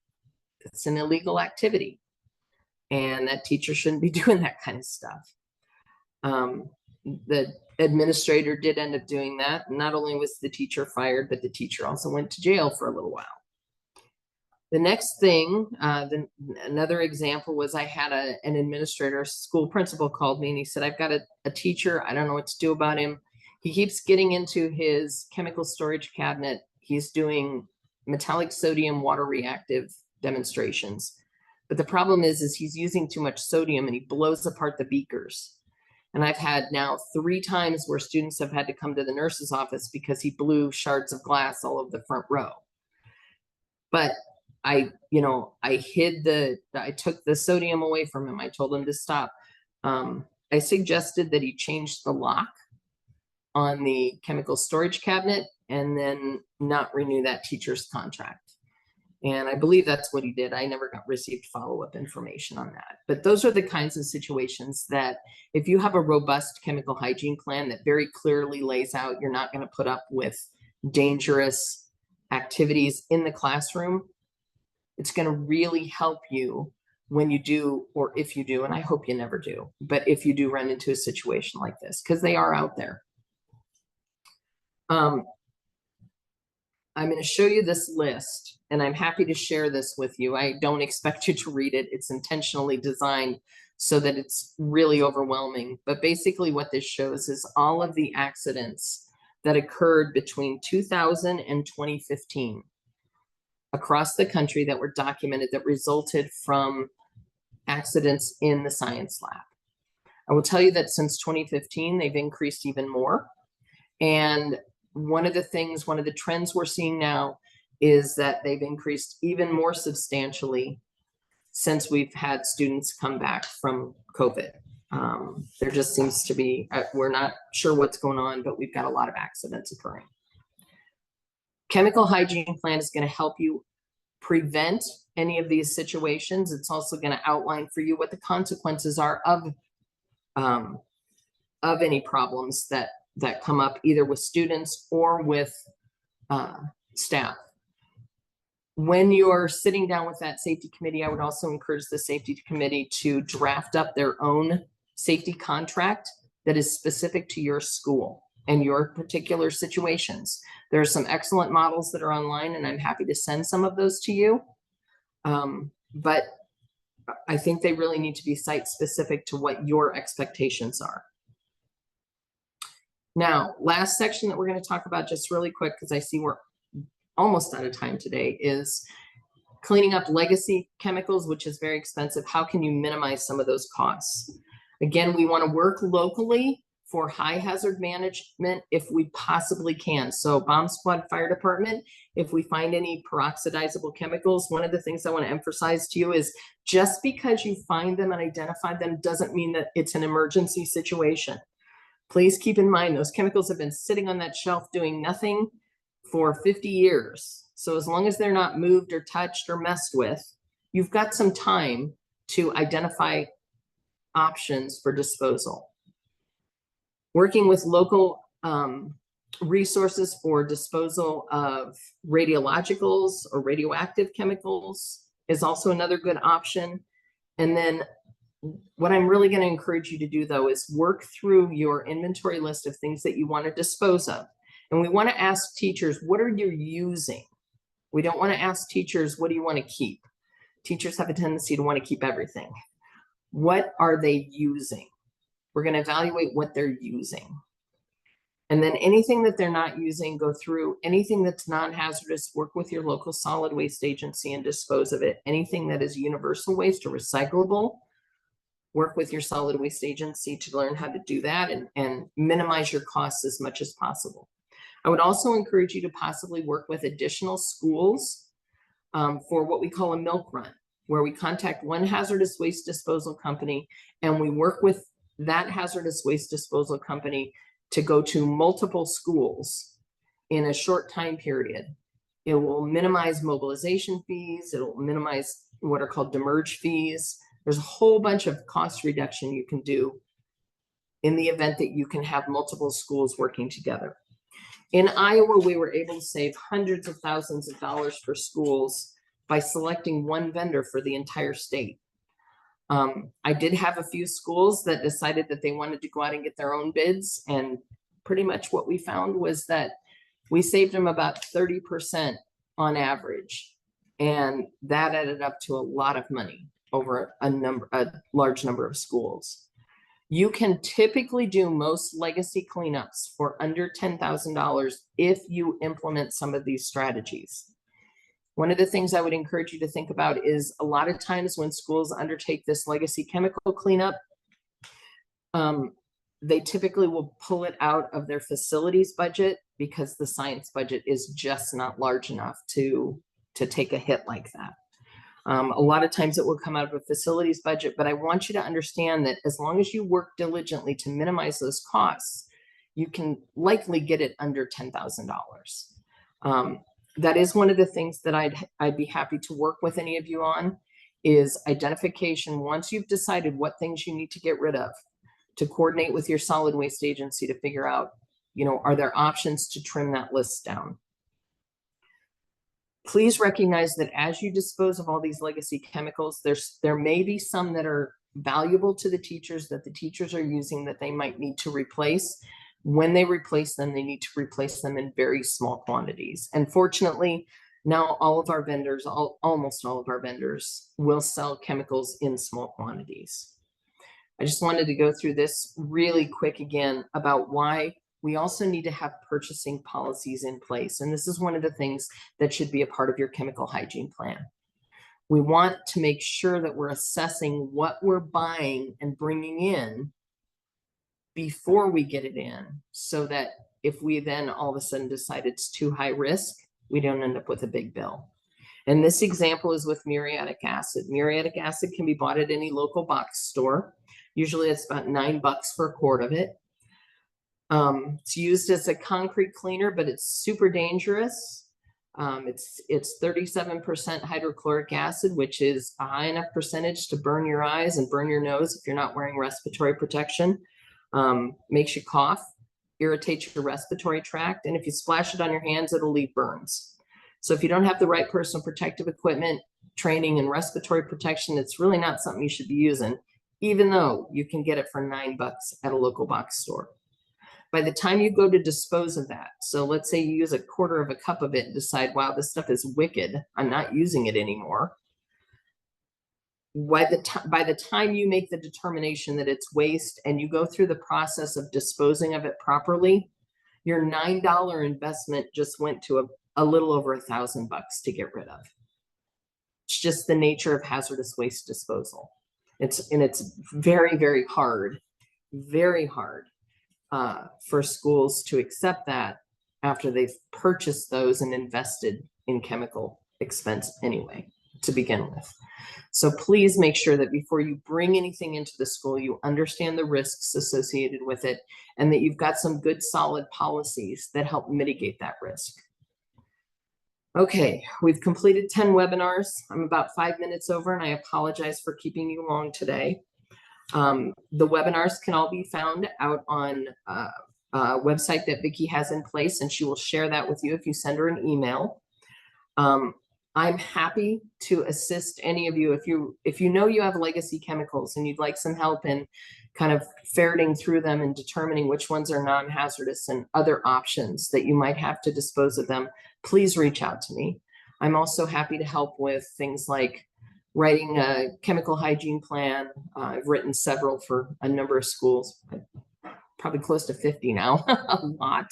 It's an illegal activity, and that teacher shouldn't be doing that kind of stuff. The administrator did end up doing that. Not only was the teacher fired, but the teacher also went to jail for a little while. The next thing, another example was I had an administrator, a school principal called me, and he said, I've got a teacher. I don't know what to do about him. He keeps getting into his chemical storage cabinet. He's doing metallic sodium water reactive demonstrations. But the problem is he's using too much sodium, and he blows apart the beakers. And I've had now 3 times where students have had to come to the nurse's office because he blew shards of glass all over the front row. But I took the sodium away from him. I told him to stop. I suggested that he change the lock on the chemical storage cabinet and then not renew that teacher's contract. And I believe that's what he did. I never received follow-up information on that. But those are the kinds of situations that if you have a robust chemical hygiene plan that very clearly lays out you're not going to put up with dangerous activities in the classroom, it's going to really help you when you do, or if you do, and I hope you never do, but if you do run into a situation like this, because they are out there. I'm going to show you this list, and I'm happy to share this with you. I don't expect you to read it. It's intentionally designed so that it's really overwhelming. But basically what this shows is all of the accidents that occurred between 2000 and 2015 across the country that were documented that resulted from accidents in the science lab. I will tell you that since 2015, they've increased even more. And one of the trends we're seeing now is that they've increased even more substantially since we've had students come back from COVID. There just seems to be, we're not sure what's going on, but we've got a lot of accidents occurring. Chemical hygiene plan is going to help you prevent any of these situations. It's also going to outline for you what the consequences are of any problems that come up either with students or with staff. When you're sitting down with that safety committee, I would also encourage the safety committee to draft up their own safety contract that is specific to your school and your particular situations. There are some excellent models that are online, and I'm happy to send some of those to you. But I think they really need to be site specific to what your expectations are. Now, last section that we're going to talk about just really quick, because I see we're almost out of time today, is cleaning up legacy chemicals, which is very expensive. How can you minimize some of those costs? Again, we want to work locally for high hazard management if we possibly can. So bomb squad, fire department, if we find any peroxidizable chemicals, one of the things I want to emphasize to you is just because you find them and identify them doesn't mean that it's an emergency situation. Please keep in mind those chemicals have been sitting on that shelf doing nothing for 50 years. So as long as they're not moved or touched or messed with, you've got some time to identify options for disposal. Working with local resources for disposal of radiologicals or radioactive chemicals is also another good option. And then what I'm really going to encourage you to do, though, is work through your inventory list of things that you want to dispose of. And we want to ask teachers, what are you using? We don't want to ask teachers, what do you want to keep? Teachers have a tendency to want to keep everything. What are they using? We're going to evaluate what they're using. And then anything that they're not using, go through. Anything that's non-hazardous, work with your local solid waste agency and dispose of it. Anything that is universal waste or recyclable, work with your solid waste agency to learn how to do that and minimize your costs as much as possible. I would also encourage you to possibly work with additional schools for what we call a milk run, where we contact one hazardous waste disposal company and we work with that hazardous waste disposal company to go to multiple schools in a short time period. It will minimize mobilization fees. It'll minimize what are called demerge fees. There's a whole bunch of cost reduction you can do in the event that you can have multiple schools working together. In Iowa, we were able to save hundreds of thousands of dollars for schools by selecting one vendor for the entire state. I did have a few schools that decided that they wanted to go out and get their own bids. And pretty much what we found was that we saved them about 30% on average. And that added up to a lot of money over a large number of schools. You can typically do most legacy cleanups for under $10,000 if you implement some of these strategies. One of the things I would encourage you to think about is a lot of times when schools undertake this legacy chemical cleanup, they typically will pull it out of their facilities budget because the science budget is just not large enough to take a hit like that. A lot of times it will come out of a facilities budget, but I want you to understand that as long as you work diligently to minimize those costs, you can likely get it under $10,000. That is one of the things that I'd be happy to work with any of you on is identification. Once you've decided what things you need to get rid of, to coordinate with your solid waste agency to figure out, are there options to trim that list down? Please recognize that as you dispose of all these legacy chemicals, there may be some that are valuable to the teachers that the teachers are using that they might need to replace. When they replace them, they need to replace them in very small quantities. And fortunately, now all of our vendors, almost all of our vendors will sell chemicals in small quantities. I just wanted to go through this really quick again about why we also need to have purchasing policies in place. And this is one of the things that should be a part of your chemical hygiene plan. We want to make sure that we're assessing what we're buying and bringing in before we get it in, so that if we then all of a sudden decide it's too high risk, we don't end up with a big bill. And this example is with muriatic acid. Muriatic acid can be bought at any local box store. Usually it's about $9 for a quart of it. It's used as a concrete cleaner, but it's super dangerous. It's 37% hydrochloric acid, which is a high enough percentage to burn your eyes and burn your nose if you're not wearing respiratory protection. Makes you cough, irritates your respiratory tract, and if you splash it on your hands, it'll leave burns. So if you don't have the right personal protective equipment, training, and respiratory protection, it's really not something you should be using, even though you can get it for $9 at a local box store. By the time you go to dispose of that, so let's say you use a quarter of a cup of it and decide, wow, this stuff is wicked, I'm not using it anymore. By the time you make the determination that it's waste and you go through the process of disposing of it properly, your $9 investment just went to a little over $1,000 to get rid of. It's just the nature of hazardous waste disposal. It's very, very hard for schools to accept that after they've purchased those and invested in chemical expense anyway. to begin with. So please make sure that before you bring anything into the school, you understand the risks associated with it and that you've got some good solid policies that help mitigate that risk. Okay, we've completed 10 webinars. I'm about 5 minutes over and I apologize for keeping you long today. The webinars can all be found out on a website that Vicki has in place, and she will share that with you if you send her an email. I'm happy to assist any of you if you know you have legacy chemicals and you'd like some help in kind of ferreting through them and determining which ones are non-hazardous and other options that you might have to dispose of them, please reach out to me. I'm also happy to help with things like writing a chemical hygiene plan. I've written several for a number of schools, probably close to 50 now, a lot.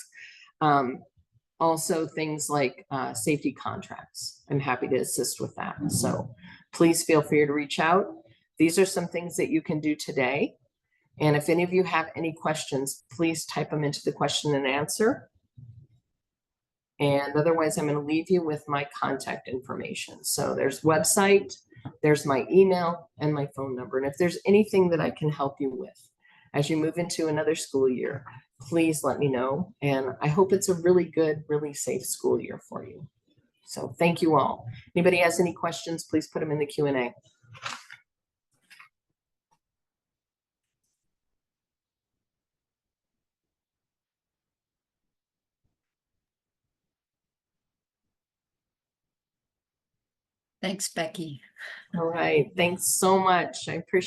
Also things like safety contracts. I'm happy to assist with that. So please feel free to reach out. These are some things that you can do today. And if any of you have any questions, please type them into the question and answer. And otherwise, I'm going to leave you with my contact information. So there's website, there's my email, and my phone number. And if there's anything that I can help you with as you move into another school year, please let me know. And I hope it's a really good, really safe school year for you. So thank you all. Anybody has any questions, please put them in the Q&A. Thanks, Becky. All right. Thanks so much. I appreciate